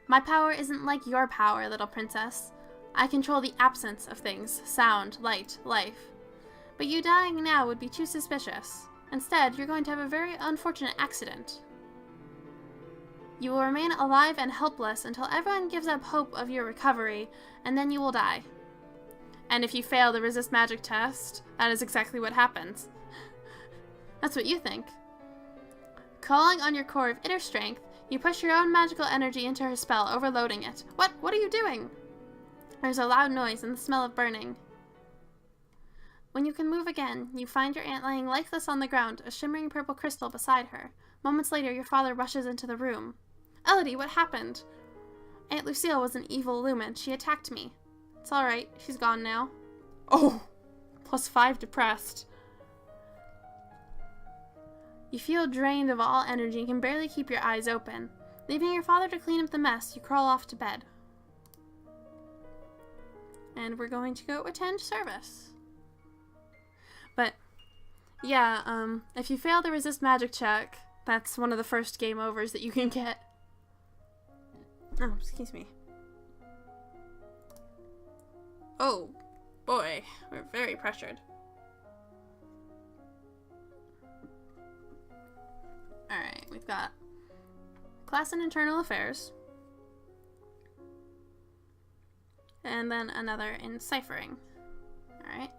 My power isn't like your power, little princess. I control the absence of things, sound, light, life. But you dying now would be too suspicious. Instead, you're going to have a very unfortunate accident. You will remain alive and helpless until everyone gives up hope of your recovery, and then you will die. And if you fail the resist magic test, that is exactly what happens. That's what you think. Calling on your core of inner strength, you push your own magical energy into her spell, overloading it. What are you doing? There's a loud noise and the smell of burning. When you can move again, you find your aunt laying lifeless on the ground, a shimmering purple crystal beside her. Moments later, your father rushes into the room. Elodie, what happened? Aunt Lucille was an evil lumen. She attacked me. It's alright. She's gone now. Oh! +5 depressed. You feel drained of all energy and can barely keep your eyes open. Leaving your father to clean up the mess, you crawl off to bed. And we're going to go attend service. But, yeah, if you fail the resist magic check, that's one of the first game overs that you can get. Oh, excuse me. Oh, boy, we're very pressured. Alright, we've got class in internal affairs. And then another in ciphering. Alright.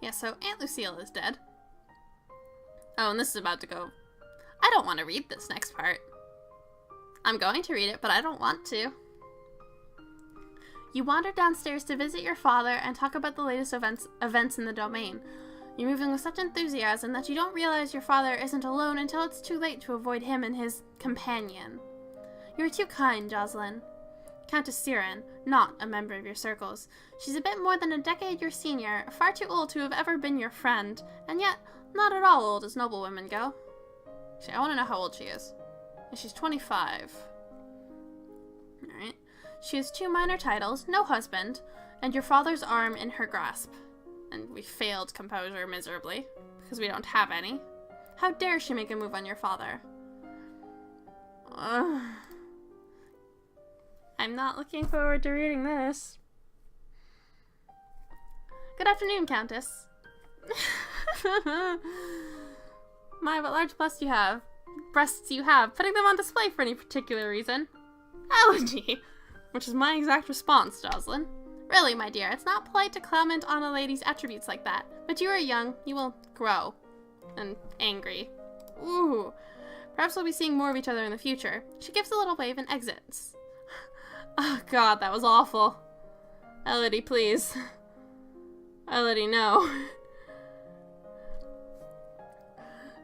Yeah, so Aunt Lucille is dead. Oh, and this is about to go... I don't want to read this next part. I'm going to read it, but I don't want to. You wander downstairs to visit your father and talk about the latest events in the domain. You're moving with such enthusiasm that you don't realize your father isn't alone until it's too late to avoid him and his companion. You're too kind, Jocelyn. Countess Siren, not a member of your circles. She's a bit more than a decade your senior, far too old to have ever been your friend, and yet not at all old as noblewomen go. Actually, I want to know how old she is. She's 25. Alright. She has 2 minor titles, no husband, and your father's arm in her grasp. And we failed composure miserably, because we don't have any. How dare she make a move on your father? Ugh. I'm not looking forward to reading this. Good afternoon, Countess. My, what large breasts you have. Putting them on display for any particular reason. ELODIE! Which is my exact response, Jocelyn. Really, my dear, it's not polite to comment on a lady's attributes like that. But you are young, you will grow. And angry. Ooh. Perhaps we'll be seeing more of each other in the future. She gives a little wave and exits. Oh god, that was awful. ELODIE, please. ELODIE, no.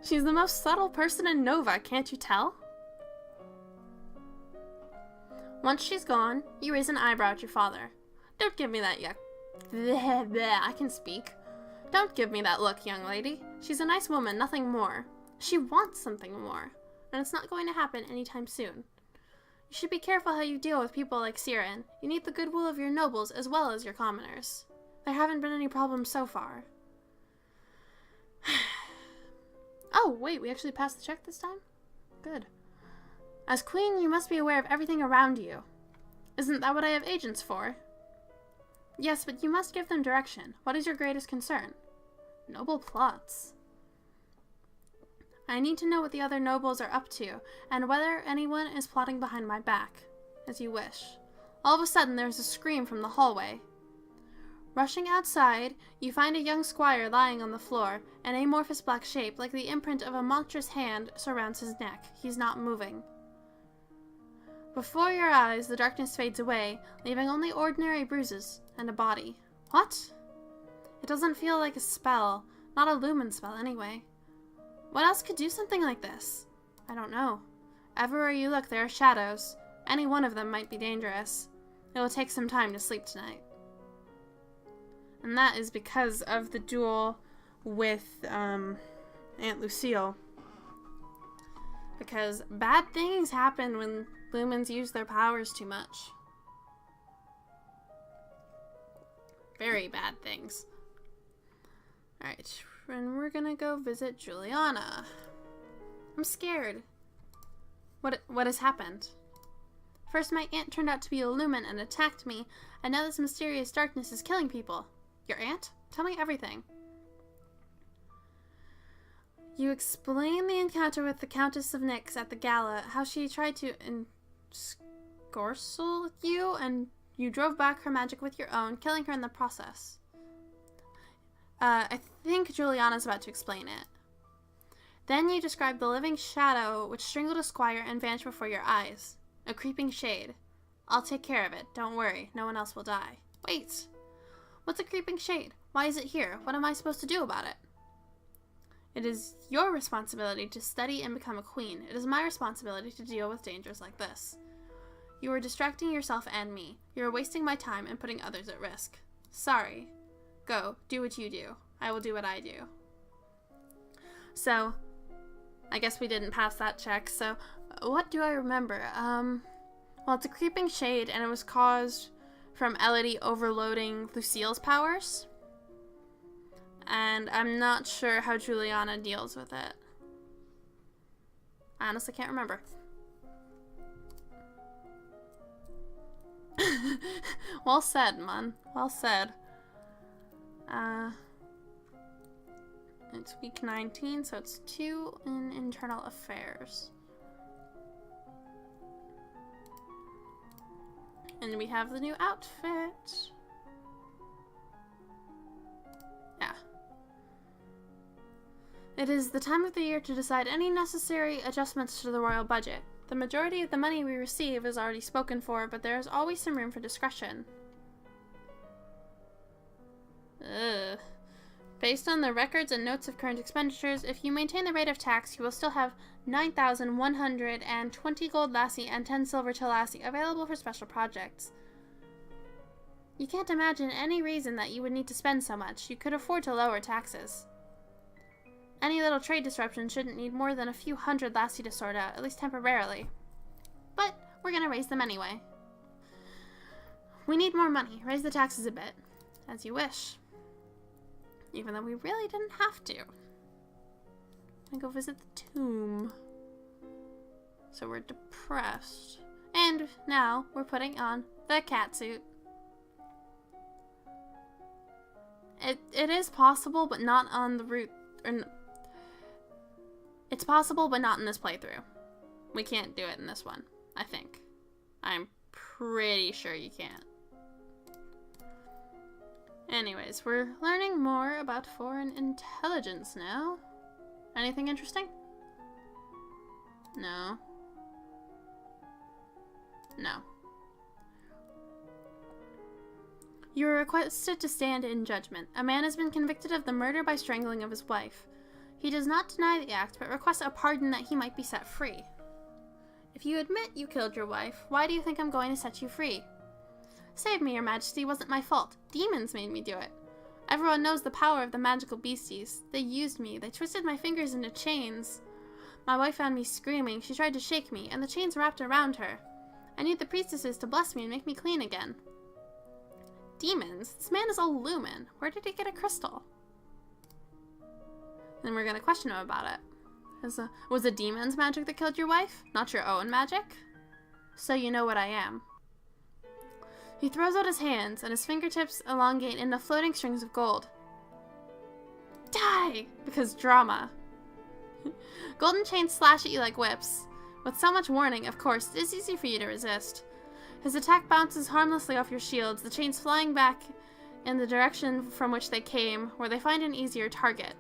She's the most subtle person in Nova, can't you tell? Once she's gone, you raise an eyebrow at your father. Don't give me that yuck. Bleh, bleh, I can speak. Don't give me that look, young lady. She's a nice woman, nothing more. She wants something more, and it's not going to happen anytime soon. You should be careful how you deal with people like Siren. You need the goodwill of your nobles as well as your commoners. There haven't been any problems so far. Oh, wait, we actually passed the check this time? Good. As queen, you must be aware of everything around you. Isn't that what I have agents for? Yes, but you must give them direction. What is your greatest concern? Noble plots. I need to know what the other nobles are up to, and whether anyone is plotting behind my back. As you wish. All of a sudden, there is a scream from the hallway. Rushing outside, you find a young squire lying on the floor. An amorphous black shape, like the imprint of a monstrous hand, surrounds his neck. He's not moving. Before your eyes, the darkness fades away, leaving only ordinary bruises and a body. What? It doesn't feel like a spell. Not a lumen spell, anyway. What else could do something like this? I don't know. Everywhere you look, there are shadows. Any one of them might be dangerous. It will take some time to sleep tonight. And that is because of the duel with Aunt Lucille. Because bad things happen when lumens use their powers too much. Very bad things. Alright, and we're gonna go visit Juliana. I'm scared. What has happened? First, my aunt turned out to be a lumen and attacked me, and now this mysterious darkness is killing people. Your aunt? Tell me everything. You explain the encounter with the Countess of Nyx at the gala, how she tried to ensorcel you, and you drove back her magic with your own, killing her in the process. I think Juliana's about to explain it. Then you described the living shadow which strangled a squire and vanished before your eyes. A creeping shade. I'll take care of it. Don't worry. No one else will die. Wait. What's a creeping shade? Why is it here? What am I supposed to do about it? It is your responsibility to study and become a queen. It is my responsibility to deal with dangers like this. You are distracting yourself and me. You are wasting my time and putting others at risk. Sorry. Go. Do what you do. I will do what I do. So, I guess we didn't pass that check. So, what do I remember? Well, it's a creeping shade, and it was caused from ELODIE overloading Lucille's powers. And I'm not sure how Juliana deals with it. I honestly can't remember. Well said, man. Well said. It's week 19, so it's 2 in internal affairs. And we have the new outfit. Yeah. It is the time of the year to decide any necessary adjustments to the royal budget. The majority of the money we receive is already spoken for, but there is always some room for discretion. Ugh. Based on the records and notes of current expenditures, if you maintain the rate of tax, you will still have 9,120 gold lassie and 10 silver till lassie available for special projects. You can't imagine any reason that you would need to spend so much. You could afford to lower taxes. Any little trade disruption shouldn't need more than a few hundred lassie to sort out, at least temporarily. But we're gonna raise them anyway. We need more money. Raise the taxes a bit. As you wish. Even though we really didn't have to. gonna go visit the tomb. So we're depressed. And now we're putting on the cat suit. It is possible, but not on the route. It's possible, but not in this playthrough. We can't do it in this one, I think. I'm pretty sure you can't. Anyways, we're learning more about foreign intelligence now. Anything interesting? No. No. You are requested to stand in judgment. A man has been convicted of the murder by strangling of his wife. He does not deny the act, but requests a pardon that he might be set free. If you admit you killed your wife, why do you think I'm going to set you free? Save me, your majesty, it wasn't my fault. Demons made me do it. Everyone knows the power of the magical beasties. They used me. They twisted my fingers into chains. My wife found me screaming. She tried to shake me, and the chains wrapped around her. I need the priestesses to bless me and make me clean again. Demons? This man is all lumen. Where did he get a crystal? Then we're gonna question him about it. Was it demons magic that killed your wife? Not your own magic? So you know what I am. He throws out his hands, and his fingertips elongate into floating strings of gold. Die! Because drama. Golden chains slash at you like whips. With so much warning, of course, it is easy for you to resist. His attack bounces harmlessly off your shields, the chains flying back in the direction from which they came, where they find an easier target.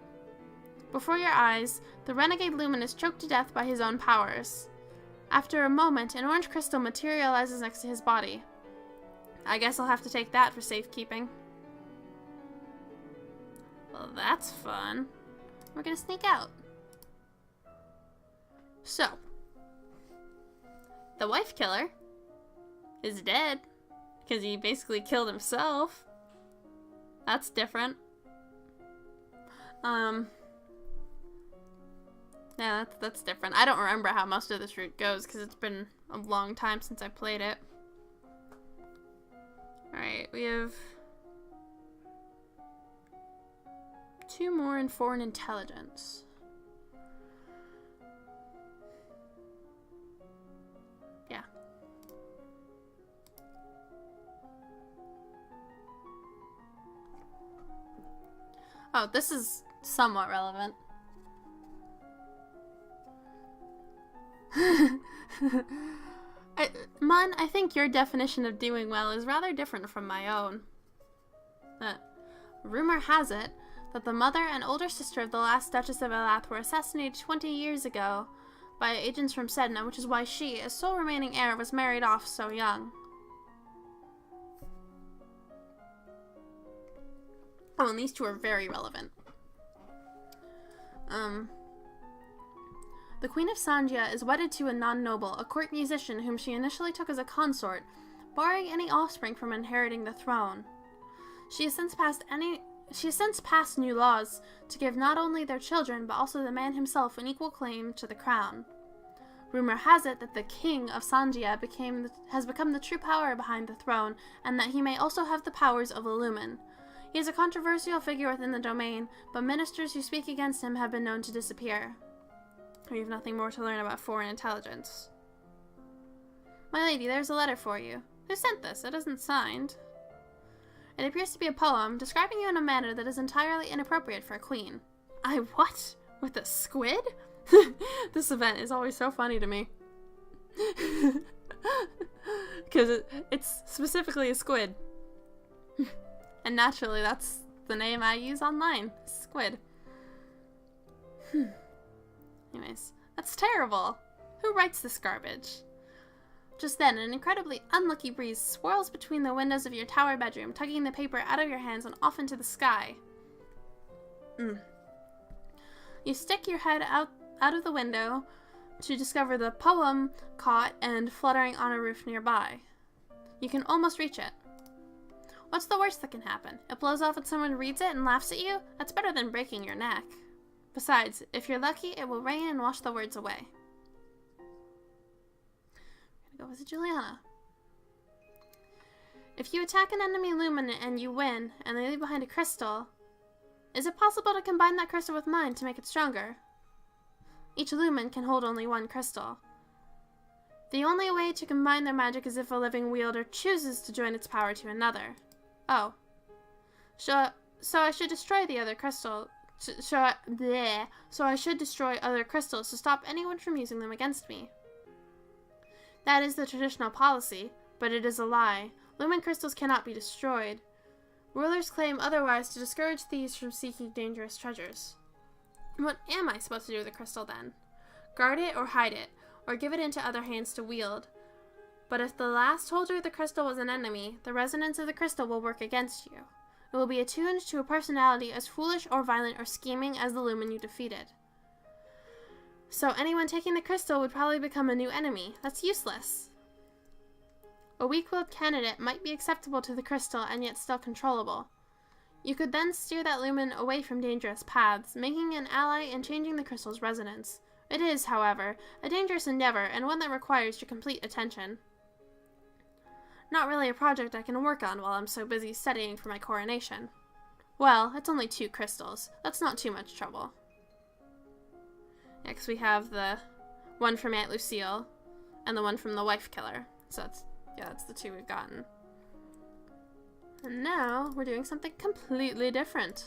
Before your eyes, the renegade Lumen is choked to death by his own powers. After a moment, an orange crystal materializes next to his body. I guess I'll have to take that for safekeeping. Well, that's fun. We're gonna sneak out. So, the wife killer is dead because he basically killed himself. That's different. Yeah, that's different. I don't remember how most of this route goes because it's been a long time since I played it. Alright, we have 2 more in foreign intelligence. Yeah. Oh, this is somewhat relevant. Mun, I think your definition of doing well is rather different from my own. Rumor has it that the mother and older sister of the last Duchess of Elath were assassinated 20 years ago by agents from Sedna, which is why she, as sole remaining heir, was married off so young. Oh, and these two are very relevant. The Queen of Sanjia is wedded to a non-noble, a court musician whom she initially took as a consort, barring any offspring from inheriting the throne. She has since passed new laws to give not only their children, but also the man himself an equal claim to the crown. Rumor has it that the King of Sanjia has become the true power behind the throne, and that he may also have the powers of a lumen. He is a controversial figure within the domain, but ministers who speak against him have been known to disappear. We have nothing more to learn about foreign intelligence. My lady, there's a letter for you. Who sent this? It isn't signed. It appears to be a poem, describing you in a manner that is entirely inappropriate for a queen. I what? With a squid? This event is always so funny to me. Because it's specifically a squid. And naturally, that's the name I use online. Squid. Anyways, that's terrible. Who writes this garbage? Just then, an incredibly unlucky breeze swirls between the windows of your tower bedroom, tugging the paper out of your hands and off into the sky. You stick your head out of the window to discover the poem caught and fluttering on a roof nearby. You can almost reach it. What's the worst that can happen? It blows off when someone reads it and laughs at you? That's better than breaking your neck. Besides, if you're lucky, it will rain and wash the words away. I'm gonna go visit Juliana. If you attack an enemy lumen and you win, and they leave behind a crystal, is it possible to combine that crystal with mine to make it stronger? Each lumen can hold only one crystal. The only way to combine their magic is if a living wielder chooses to join its power to another. Oh. So I should destroy the other crystal. So I should destroy other crystals to stop anyone from using them against me. That is the traditional policy, but it is a lie. Lumen crystals cannot be destroyed. Rulers claim otherwise to discourage thieves from seeking dangerous treasures. What am I supposed to do with the crystal then? Guard it or hide it, or give it into other hands to wield. But if the last holder of the crystal was an enemy, the resonance of the crystal will work against you. It will be attuned to a personality as foolish or violent or scheming as the lumen you defeated. So anyone taking the crystal would probably become a new enemy. That's useless. A weak-willed candidate might be acceptable to the crystal and yet still controllable. You could then steer that lumen away from dangerous paths, making an ally and changing the crystal's resonance. It is, however, a dangerous endeavor and one that requires your complete attention. Not really a project I can work on while I'm so busy studying for my coronation. Well, it's only 2 crystals. That's not too much trouble. Next we have the one from Aunt Lucille and the one from the wife killer. So that's the 2 we've gotten. And now we're doing something completely different.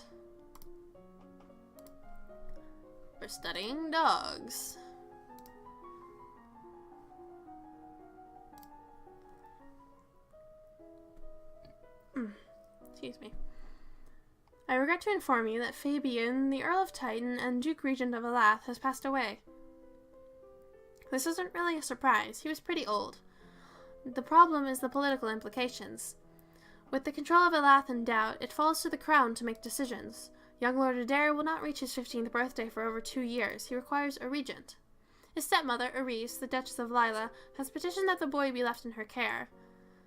We're studying dogs. Excuse me. I regret to inform you that Fabian, the Earl of Titan and Duke Regent of Elath, has passed away. This isn't really a surprise. He was pretty old. The problem is the political implications. With the control of Elath in doubt, it falls to the crown to make decisions. Young Lord Adair will not reach his 15th birthday for over 2 years. He requires a regent. His stepmother, Arise, the Duchess of Lila, has petitioned that the boy be left in her care.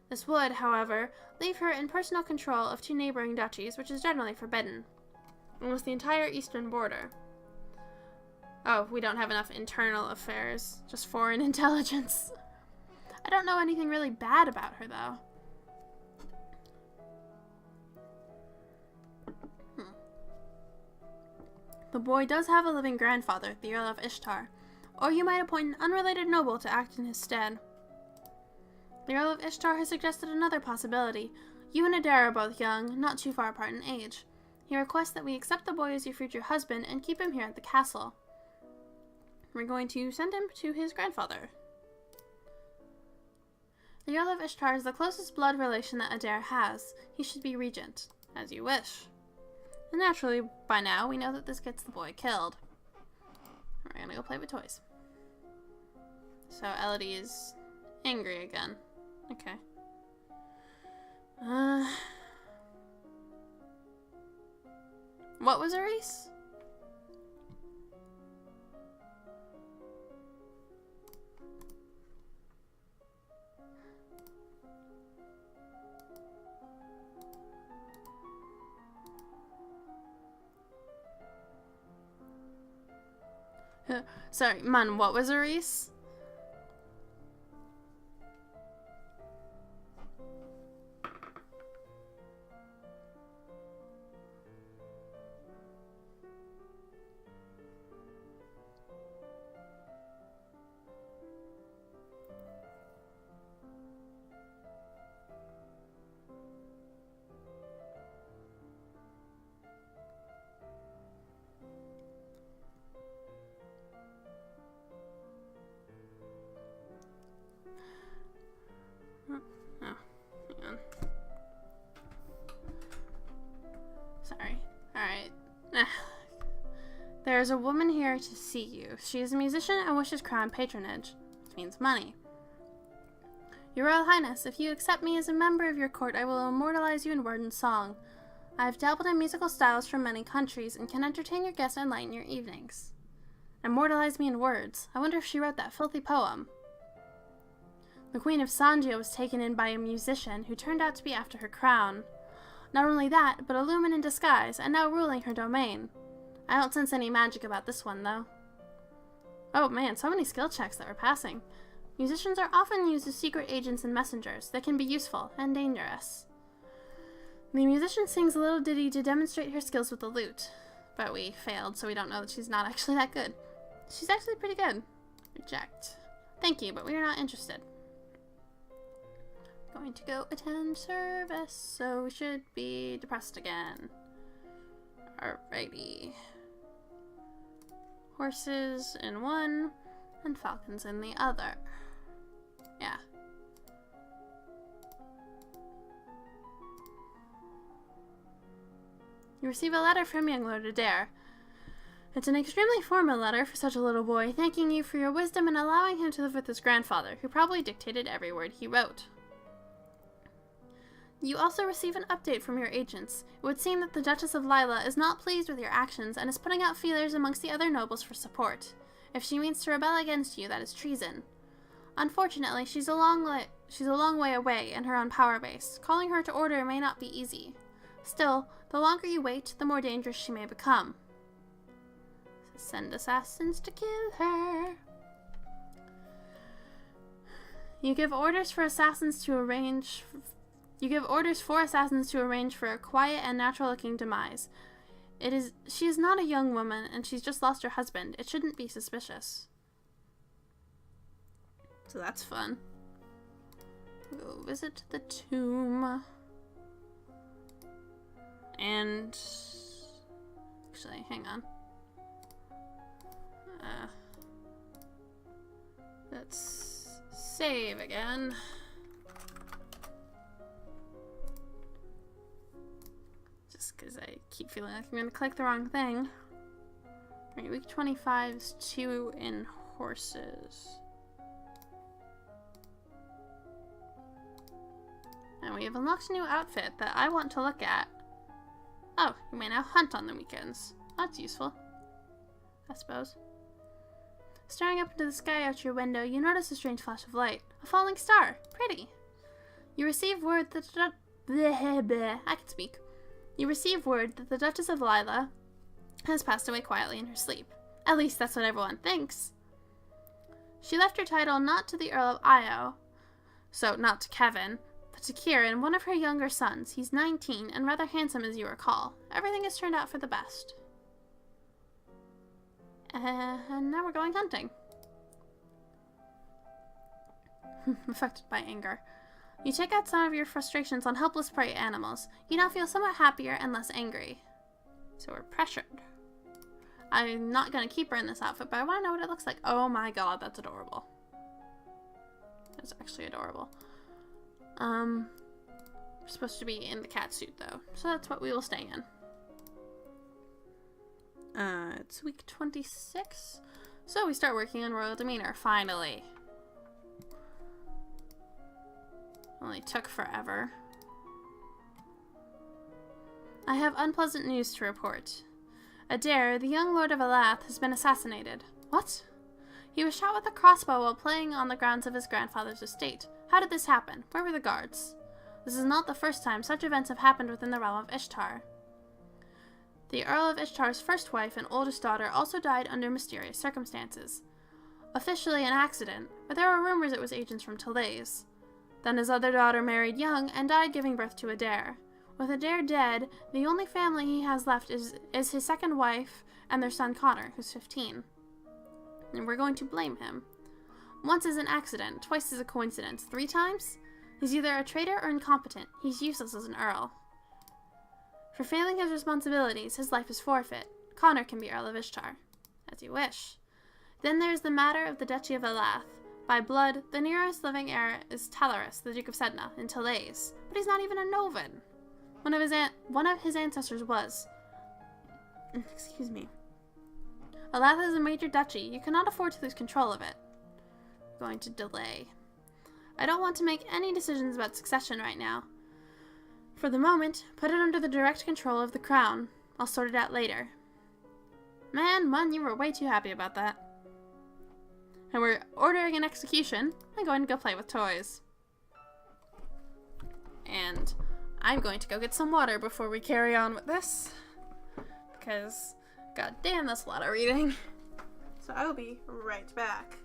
This would, however, leave her in personal control of 2 neighboring duchies, which is generally forbidden. Almost the entire eastern border. Oh, we don't have enough internal affairs, just foreign intelligence. I don't know anything really bad about her, though. The boy does have a living grandfather, the Earl of Ishtar, or you might appoint an unrelated noble to act in his stead. The Earl of Ishtar has suggested another possibility. You and Adair are both young, not too far apart in age. He requests that we accept the boy as your future husband and keep him here at the castle. We're going to send him to his grandfather. The Earl of Ishtar is the closest blood relation that Adair has. He should be regent, as you wish. And naturally, by now, we know that this gets the boy killed. We're gonna go play with toys. So Elodie is angry again. Okay. What was a race? Sorry, man, what was a race? There is a woman here to see you. She is a musician and wishes crown patronage, which means money. Your Royal Highness, if you accept me as a member of your court, I will immortalize you in word and song. I have dabbled in musical styles from many countries and can entertain your guests and lighten your evenings. Immortalize me in words. I wonder if she wrote that filthy poem. The Queen of Sangia was taken in by a musician who turned out to be after her crown. Not only that, but a lumen in disguise, and now ruling her domain. I don't sense any magic about this one, though. Oh man, so many skill checks that we're passing. Musicians are often used as secret agents and messengers that can be useful and dangerous. The musician sings a little ditty to demonstrate her skills with the lute, but we failed, so we don't know that she's not actually that good. She's actually pretty good. Reject. Thank you, but we are not interested. Going to go attend service, so we should be depressed again. Alrighty. Horses in one, and falcons in the other. Yeah. You receive a letter from young Lord Adair. It's an extremely formal letter for such a little boy, thanking you for your wisdom and allowing him to live with his grandfather, who probably dictated every word he wrote. You also receive an update from your agents. It would seem that the Duchess of Lila is not pleased with your actions and is putting out feelers amongst the other nobles for support. If she means to rebel against you, that is treason. Unfortunately, she's a long way away in her own power base. Calling her to order may not be easy. Still, the longer you wait, the more dangerous she may become. Send assassins to kill her. You give orders for assassins to arrange for a quiet and natural-looking demise. She is not a young woman, and she's just lost her husband. It shouldn't be suspicious. So that's fun. Go visit the tomb. And actually, hang on. Let's save again. Just because I keep feeling like I'm going to click the wrong thing. Alright, week 25 is 2 in horses. And we have unlocked a new outfit that I want to look at. Oh, you may now hunt on the weekends. That's useful, I suppose. Staring up into the sky out your window, you notice a strange flash of light. A falling star. Pretty. You receive word that I can speak. You receive word that the Duchess of Lila has passed away quietly in her sleep. At least that's what everyone thinks. She left her title not to the Earl of Io, so not to Kevin, but to Kieran, one of her younger sons. He's 19 and rather handsome as you recall. Everything has turned out for the best. And now we're going hunting. Affected by anger. You take out some of your frustrations on helpless prey animals. You now feel somewhat happier and less angry. So we're pressured. I'm not going to keep her in this outfit, but I want to know what it looks like. Oh my god, that's adorable. That's actually adorable. We're supposed to be in the cat suit though, so that's what we will stay in. It's week 26, so we start working on royal demeanor, finally. Only took forever. I have unpleasant news to report. Adair, the young lord of Elath, has been assassinated. What? He was shot with a crossbow while playing on the grounds of his grandfather's estate. How did this happen? Where were the guards? This is not the first time such events have happened within the realm of Ishtar. The Earl of Ishtar's first wife and oldest daughter also died under mysterious circumstances. Officially an accident, but there were rumors it was agents from Talaise. Then his other daughter married young and died giving birth to Adair. With Adair dead, the only family he has left is his second wife and their son Connor, who's 15. And we're going to blame him. Once is an accident, twice is a coincidence, 3 times? He's either a traitor or incompetent. He's useless as an earl. For failing his responsibilities, his life is forfeit. Connor can be Earl of Ishtar. As you wish. Then there is the matter of the Duchy of Elath. By blood, the nearest living heir is Talaris, the Duke of Sedna, in Talaise. But he's not even a Novan. One of his ancestors was. Excuse me. Elath is a major duchy. You cannot afford to lose control of it. I'm going to delay. I don't want to make any decisions about succession right now. For the moment, put it under the direct control of the crown. I'll sort it out later. Man, Mun, you were way too happy about that. And we're ordering an execution. I'm going to go play with toys. And I'm going to go get some water before we carry on with this. Because, god damn, that's a lot of reading. So I'll be right back.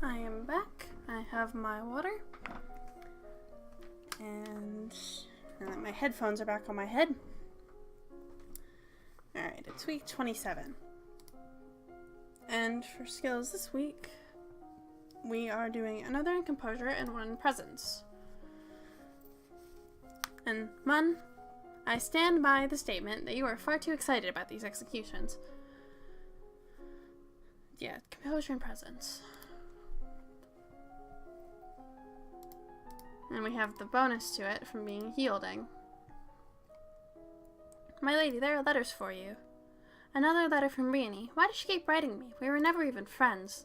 I am back. I have my water. And my headphones are back on my head. Alright, it's week 27. And for skills this week, we are doing another in composure and one in presence. And Mun, I stand by the statement that you are far too excited about these executions. Yeah, composure and presence. And we have the bonus to it from being yielding. My lady, there are letters for you. Another letter from Briony. Why does she keep writing me? We were never even friends.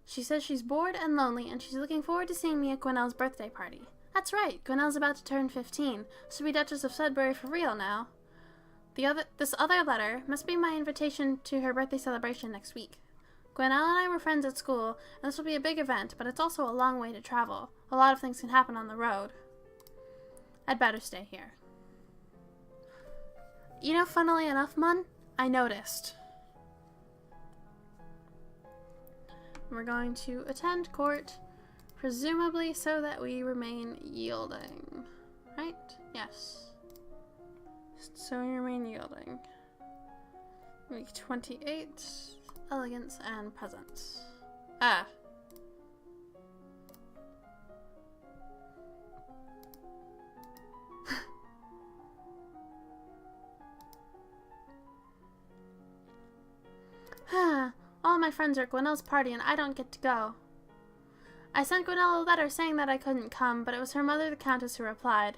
She says she's bored and lonely, and she's looking forward to seeing me at Gwenelle's birthday party. That's right, Gwenelle's about to turn 15. She'll be Duchess of Sudbury for real now. This other letter must be my invitation to her birthday celebration next week. Gwenelle and I were friends at school, and this will be a big event, but it's also a long way to travel. A lot of things can happen on the road. I'd better stay here. You know, funnily enough, Mun, I noticed. We're going to attend court, presumably so that we remain yielding. Right? Yes. So we remain yielding. Week 28, elegance and presence. Ah. All my friends are at Gwenelle's party and I don't get to go. I sent Gwenelle a letter saying that I couldn't come, but it was her mother, the Countess, who replied.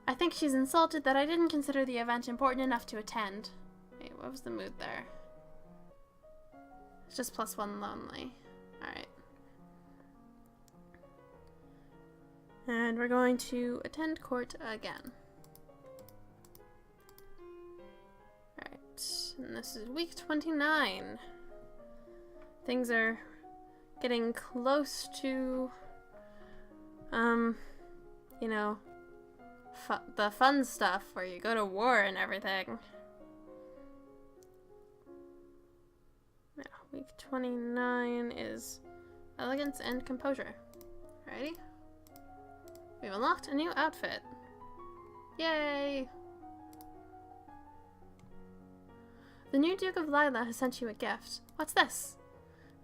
I think she's insulted that I didn't consider the event important enough to attend. Wait, what was the mood there? It's just +1 lonely. Alright. And we're going to attend court again. Alright, and this is week 29. Things are getting close to, you know, the fun stuff where you go to war and everything. Yeah, week 29 is elegance and composure. Alrighty. We've unlocked a new outfit. Yay! The new Duke of Lila has sent you a gift. What's this?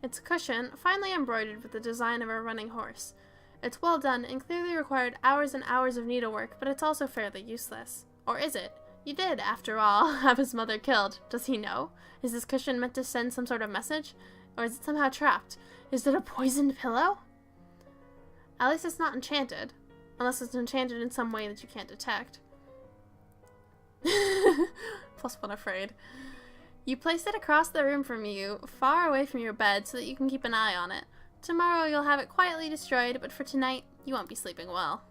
It's a cushion, finely embroidered with the design of a running horse. It's well done and clearly required hours and hours of needlework, but it's also fairly useless. Or is it? You did, after all, have his mother killed. Does he know? Is this cushion meant to send some sort of message? Or is it somehow trapped? Is it a poisoned pillow? At least it's not enchanted. Unless it's enchanted in some way that you can't detect. +1 afraid. You place it across the room from you, far away from your bed, so that you can keep an eye on it. Tomorrow you'll have it quietly destroyed, but for tonight, you won't be sleeping well.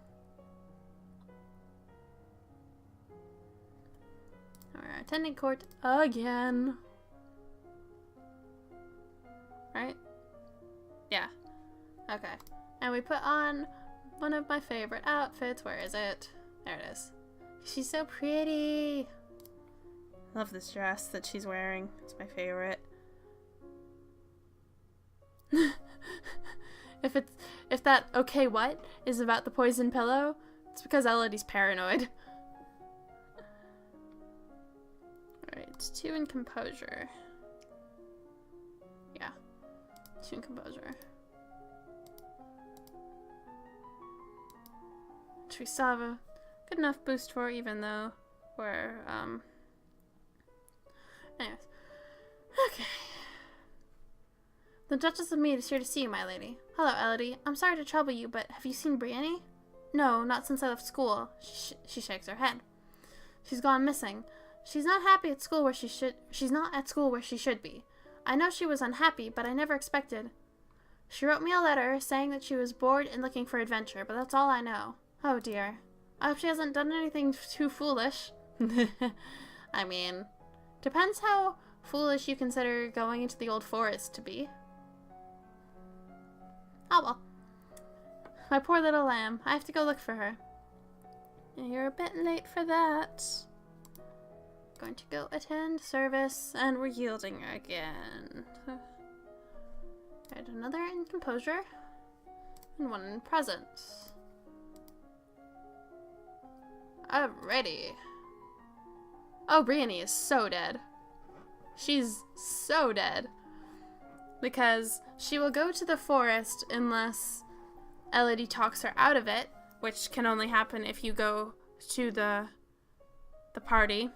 We're attending court again. Right? Yeah. Okay. And we put on one of my favorite outfits. Where is it? There it is. She's so pretty. Love this dress that she's wearing. It's my favorite. If that okay what is about the poison pillow, it's because Elodie's paranoid. Alright, 2 in composure. Yeah. 2 in composure. Which we still have a good enough boost for, even though we're anyways. Okay. The Duchess of Mead is here to see you, my lady. Hello, Elodie. I'm sorry to trouble you, but have you seen Briony? No, not since I left school. She shakes her head. She's gone missing. She's not happy at school where she's not at school where she should be. I know she was unhappy, but I never expected. She wrote me a letter saying that she was bored and looking for adventure, but that's all I know. Oh dear. I hope she hasn't done anything too foolish. I mean, depends how foolish you consider going into the old forest to be. Oh well. My poor little lamb. I have to go look for her. You're a bit late for that. Going to go attend service, and we're yielding again. Alright, another in composure. And one in presence. Alrighty. Oh, Brienne is so dead. She's so dead. Because she will go to the forest unless ELODIE talks her out of it, which can only happen if you go to the party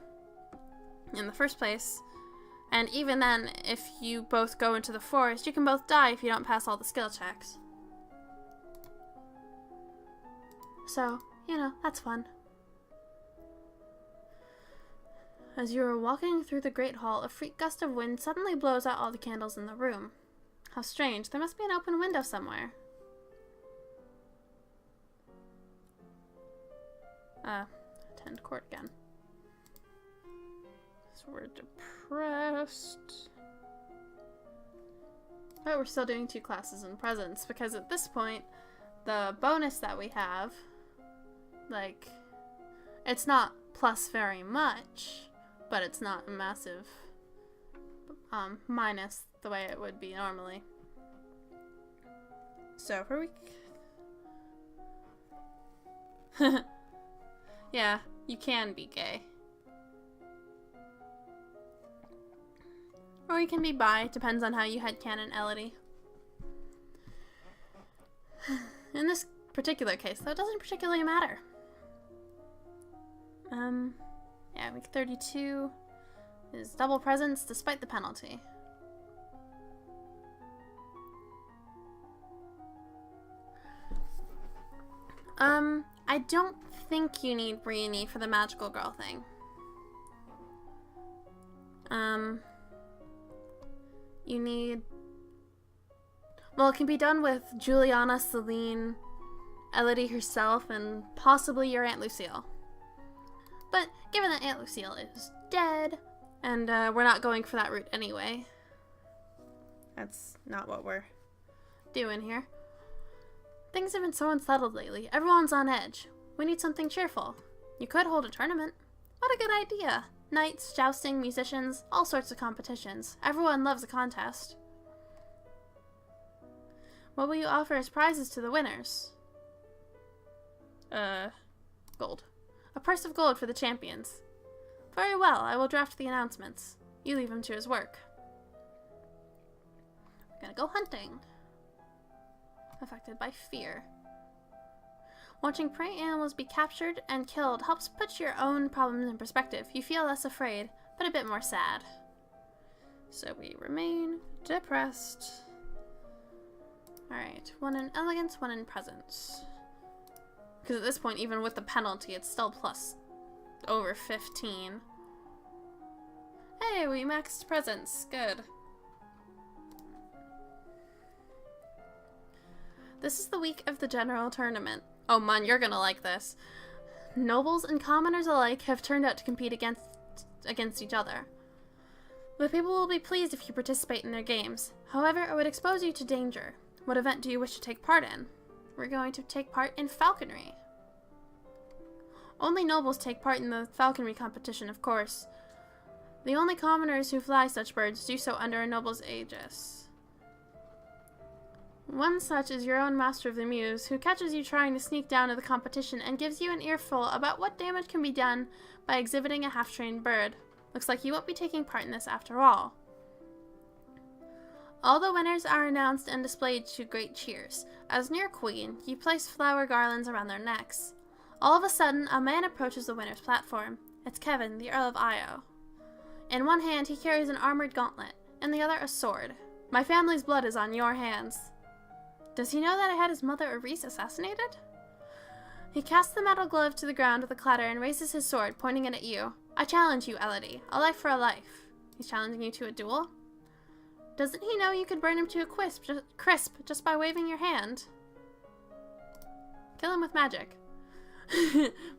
in the first place. And even then, if you both go into the forest, you can both die if you don't pass all the skill checks. So, you know, that's fun. As you are walking through the great hall, a freak gust of wind suddenly blows out all the candles in the room. How strange. There must be an open window somewhere. Attend court again. So we're depressed. But we're still doing 2 classes in presence, because at this point, the bonus that we have, like, it's not plus very much, but it's not a massive minus the way it would be normally. So for week... Yeah, you can be gay. Or you can be bi, depends on how you headcanon ELODIE. In this particular case, though, it doesn't particularly matter. Yeah, week 32 is double presence despite the penalty. I don't think you need Brienne for the magical girl thing. You need... Well, it can be done with Juliana, Celine, ELODIE herself, and possibly your Aunt Lucille. But given that Aunt Lucille is dead, and we're not going for that route anyway, that's not what we're doing here. Things have been so unsettled lately. Everyone's on edge. We need something cheerful. You could hold a tournament. What a good idea. Knights, jousting, musicians, all sorts of competitions. Everyone loves a contest. What will you offer as prizes to the winners? Gold. A purse of gold for the champions. Very well, I will draft the announcements. You leave him to his work. We're gonna go hunting. Affected by fear. Watching prey animals be captured and killed helps put your own problems in perspective. You feel less afraid, but a bit more sad. So we remain depressed. Alright, 1 in elegance, 1 in presence. Because at this point, even with the penalty, it's still plus over 15. Hey, we maxed presence. Good. This is the week of the general tournament. Oh man, you're gonna like this. Nobles and commoners alike have turned out to compete against each other. The people will be pleased if you participate in their games. However, it would expose you to danger. What event do you wish to take part in? We're going to take part in falconry. Only nobles take part in the falconry competition, of course. The only commoners who fly such birds do so under a noble's aegis. One such is your own Master of the Muse, who catches you trying to sneak down to the competition and gives you an earful about what damage can be done by exhibiting a half-trained bird. Looks like you won't be taking part in this after all. All the winners are announced and displayed to great cheers. As near queen, you place flower garlands around their necks. All of a sudden, a man approaches the winner's platform. It's Kevin, the Earl of Io. In one hand, he carries an armored gauntlet, in the other a sword. My family's blood is on your hands. Does he know that I had his mother Aris assassinated? He casts the metal glove to the ground with a clatter and raises his sword, pointing it at you. I challenge you, ELODIE. A life for a life. He's challenging you to a duel? Doesn't he know you could burn him to a crisp just by waving your hand? Kill him with magic.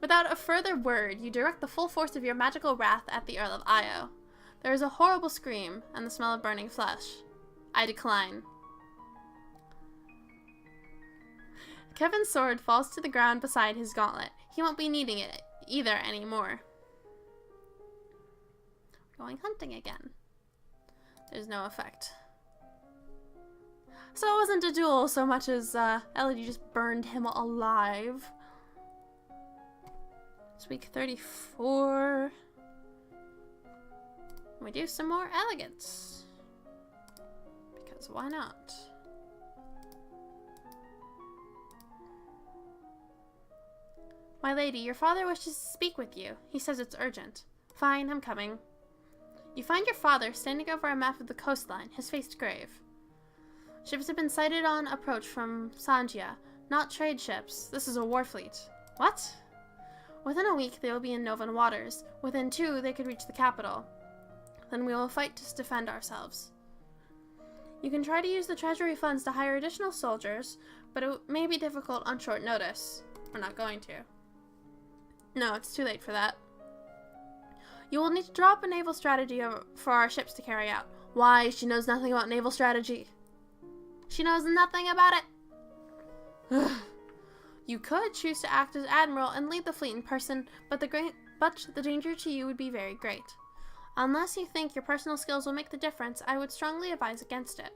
Without a further word, you direct the full force of your magical wrath at the Earl of Io. There is a horrible scream and the smell of burning flesh. I decline. Kevin's sword falls to the ground beside his gauntlet. He won't be needing it either anymore. Going hunting again. There's no effect. So it wasn't a duel so much as Elodie just burned him alive. It's week 34. We do some more elegance. Because why not? My lady, your father wishes to speak with you. He says it's urgent. Fine, I'm coming. You find your father standing over a map of the coastline, his face grave. Ships have been sighted on approach from Sanjia, not trade ships. This is a war fleet. What? Within a week, they will be in Novan waters. Within 2, they could reach the capital. Then we will fight to defend ourselves. You can try to use the treasury funds to hire additional soldiers, but it may be difficult on short notice. We're not going to. No, it's too late for that. You will need to draw up a naval strategy for our ships to carry out. Why? She knows nothing about naval strategy. She knows nothing about it. You could choose to act as admiral and lead the fleet in person, but the danger to you would be very great. Unless you think your personal skills will make the difference, I would strongly advise against it.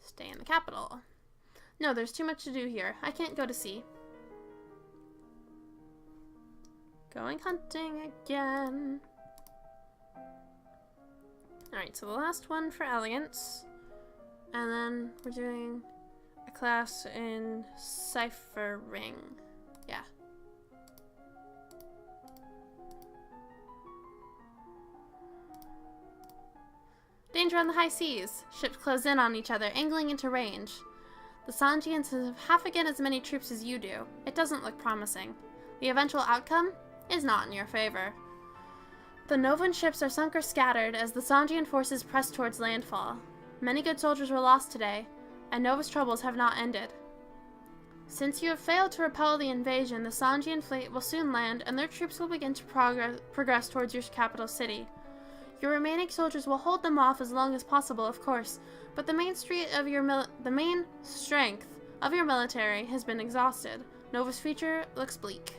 Stay in the capital. No, there's too much to do here. I can't go to sea. Going hunting again. Alright, so the last one for elegance. And then we're doing a class in ciphering. Yeah. Danger on the high seas. Ships close in on each other, angling into range. The Sanjians have half again as many troops as you do. It doesn't look promising. The eventual outcome is not in your favor. The Novan ships are sunk or scattered as the Sanjian forces press towards landfall. Many good soldiers were lost today, and Nova's troubles have not ended. Since you have failed to repel the invasion, the Sanjian fleet will soon land, and their troops will begin to progress towards your capital city. Your remaining soldiers will hold them off as long as possible, of course, but the main strength of your military has been exhausted. Nova's future looks bleak.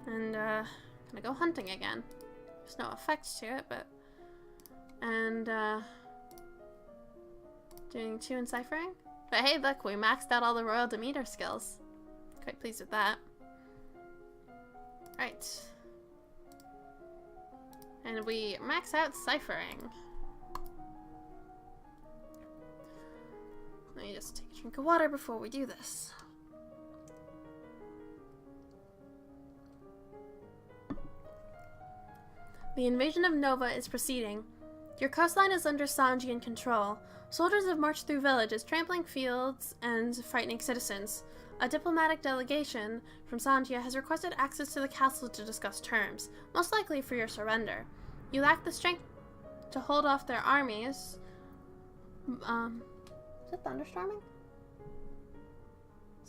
And, gonna go hunting again. There's no effect to it, but... And, doing 2 in ciphering. But hey, look, we maxed out all the Royal Demeter skills. Quite pleased with that. Right. And we max out ciphering. Let me just take a drink of water before we do this. The invasion of Nova is proceeding. Your coastline is under Sanjian control. Soldiers have marched through villages, trampling fields and frightening citizens. A diplomatic delegation from Sanjia has requested access to the castle to discuss terms, most likely for your surrender. You lack the strength to hold off their armies. Is it thunderstorming?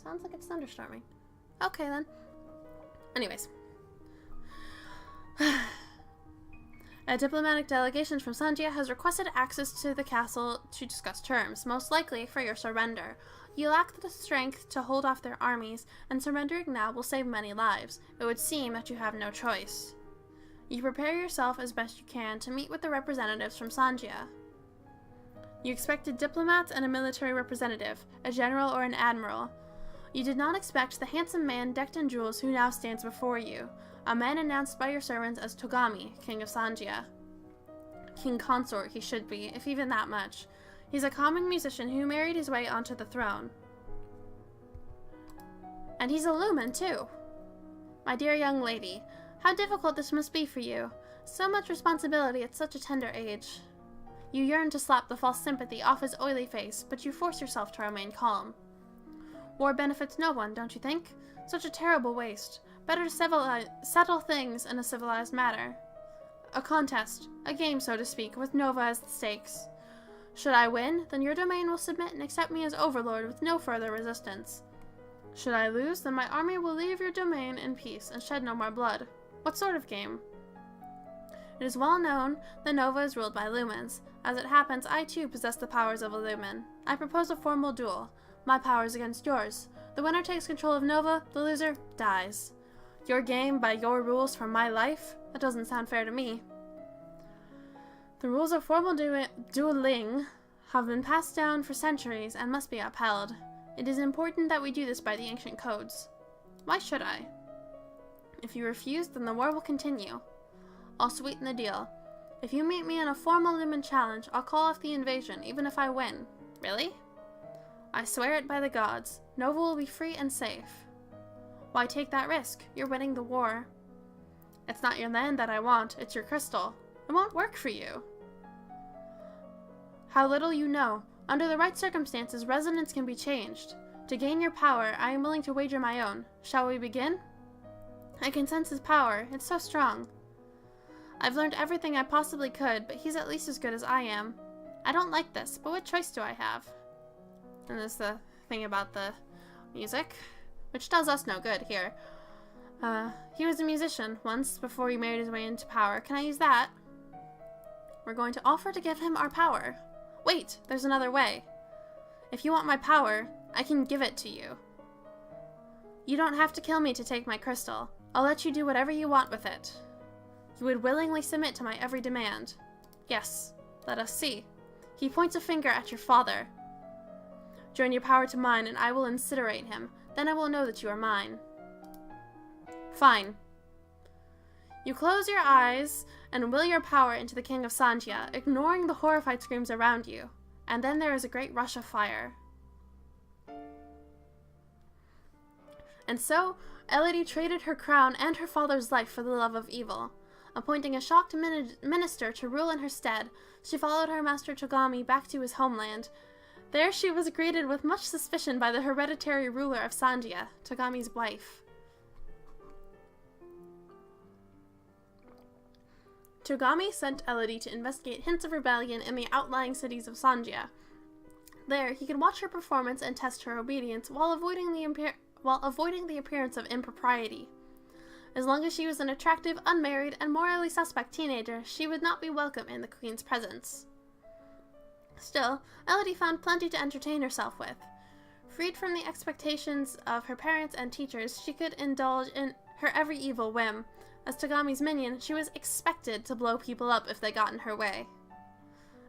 Sounds like it's thunderstorming. Okay then. Anyways. A diplomatic delegation from Sanjia has requested access to the castle to discuss terms, most likely for your surrender. You lack the strength to hold off their armies, and surrendering now will save many lives. It would seem that you have no choice. You prepare yourself as best you can to meet with the representatives from Sanjia. You expected diplomats and a military representative, a general or an admiral. You did not expect the handsome man decked in jewels who now stands before you, a man announced by your servants as Togami, king of Sanjia. King consort he should be, if even that much. He's a common musician who married his way onto the throne. And he's a lumen, too. My dear young lady, how difficult this must be for you. So much responsibility at such a tender age. You yearn to slap the false sympathy off his oily face, but you force yourself to remain calm. War benefits no one, don't you think? Such a terrible waste. Better to settle things in a civilized manner. A contest, a game so to speak, with Nova as the stakes. Should I win, then your domain will submit and accept me as overlord with no further resistance. Should I lose, then my army will leave your domain in peace and shed no more blood. What sort of game? It is well known that Nova is ruled by lumens. As it happens, I too possess the powers of a lumen. I propose a formal duel. My powers against yours. The winner takes control of Nova, the loser dies. Your game by your rules for my life? That doesn't sound fair to me. The rules of formal dueling have been passed down for centuries and must be upheld. It is important that we do this by the ancient codes. Why should I? If you refuse, then the war will continue. I'll sweeten the deal. If you meet me in a formal limit challenge, I'll call off the invasion, even if I win. Really? I swear it by the gods. Nova will be free and safe. Why take that risk? You're winning the war. It's not your land that I want, it's your crystal. It won't work for you. How little you know. Under the right circumstances, resonance can be changed. To gain your power, I am willing to wager my own. Shall we begin? I can sense his power. It's so strong. I've learned everything I possibly could, but he's at least as good as I am. I don't like this, but what choice do I have? And there's the thing about the music, which does us no good here. He was a musician once, before he made his way into power. Can I use that? We're going to offer to give him our power. Wait, there's another way. If you want my power, I can give it to you. You don't have to kill me to take my crystal. I'll let you do whatever you want with it. You would willingly submit to my every demand. Yes, let us see. He points a finger at your father. Join your power to mine, and I will incinerate him. Then I will know that you are mine. Fine. You close your eyes and will your power into the King of Sandia, ignoring the horrified screams around you. And then there is a great rush of fire. And so, ELODIE traded her crown and her father's life for the love of evil. Appointing a shocked minister to rule in her stead, she followed her master Togami back to his homeland. There she was greeted with much suspicion by the hereditary ruler of Sandia, Togami's wife. Togami sent ELODIE to investigate hints of rebellion in the outlying cities of Sandia. There, he could watch her performance and test her obedience while avoiding the appearance of impropriety. As long as she was an attractive, unmarried, and morally suspect teenager, she would not be welcome in the Queen's presence. Still, ELODIE found plenty to entertain herself with. Freed from the expectations of her parents and teachers, she could indulge in her every evil whim. As Togami's minion, she was expected to blow people up if they got in her way.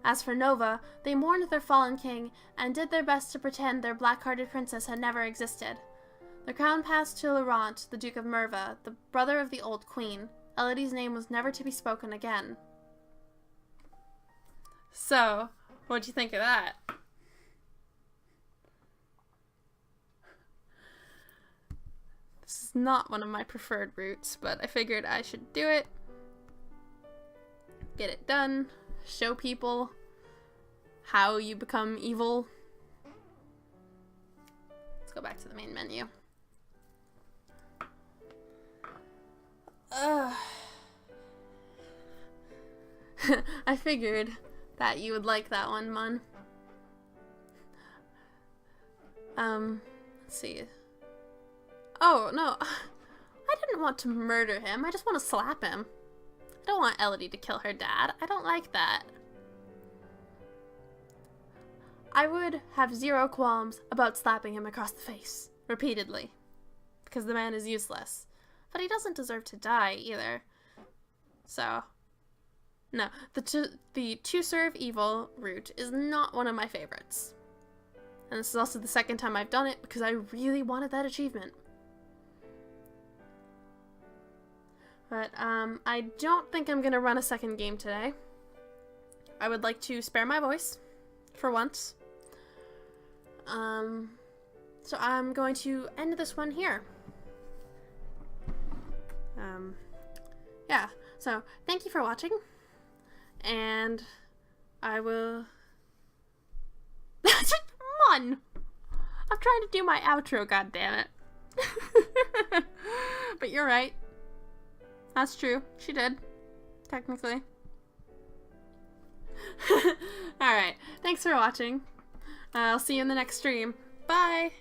As for Nova, they mourned their fallen king and did their best to pretend their black-hearted princess had never existed. The crown passed to Laurent, the Duke of Merva, the brother of the old queen. ELODIE's name was never to be spoken again. So, what'd you think of that? This is not one of my preferred routes, but I figured I should do it. Get it done. Show people how you become evil. Let's go back to the main menu. I figured that you would like that one, Mun. Let's see. Oh, no. I didn't want to murder him. I just want to slap him. I don't want ELODIE to kill her dad. I don't like that. I would have zero qualms about slapping him across the face, repeatedly, because the man is useless. But he doesn't deserve to die, either. So, no. The to serve evil route is not one of my favorites. And this is also the second time I've done it, because I really wanted that achievement. But, I don't think I'm gonna run a second game today. I would like to spare my voice, for once. So I'm going to end this one here. Yeah, so thank you for watching, and I will... Come on! I'm trying to do my outro, goddammit. But you're right. That's true. She did. Technically. Alright. Thanks for watching. I'll see you in the next stream. Bye!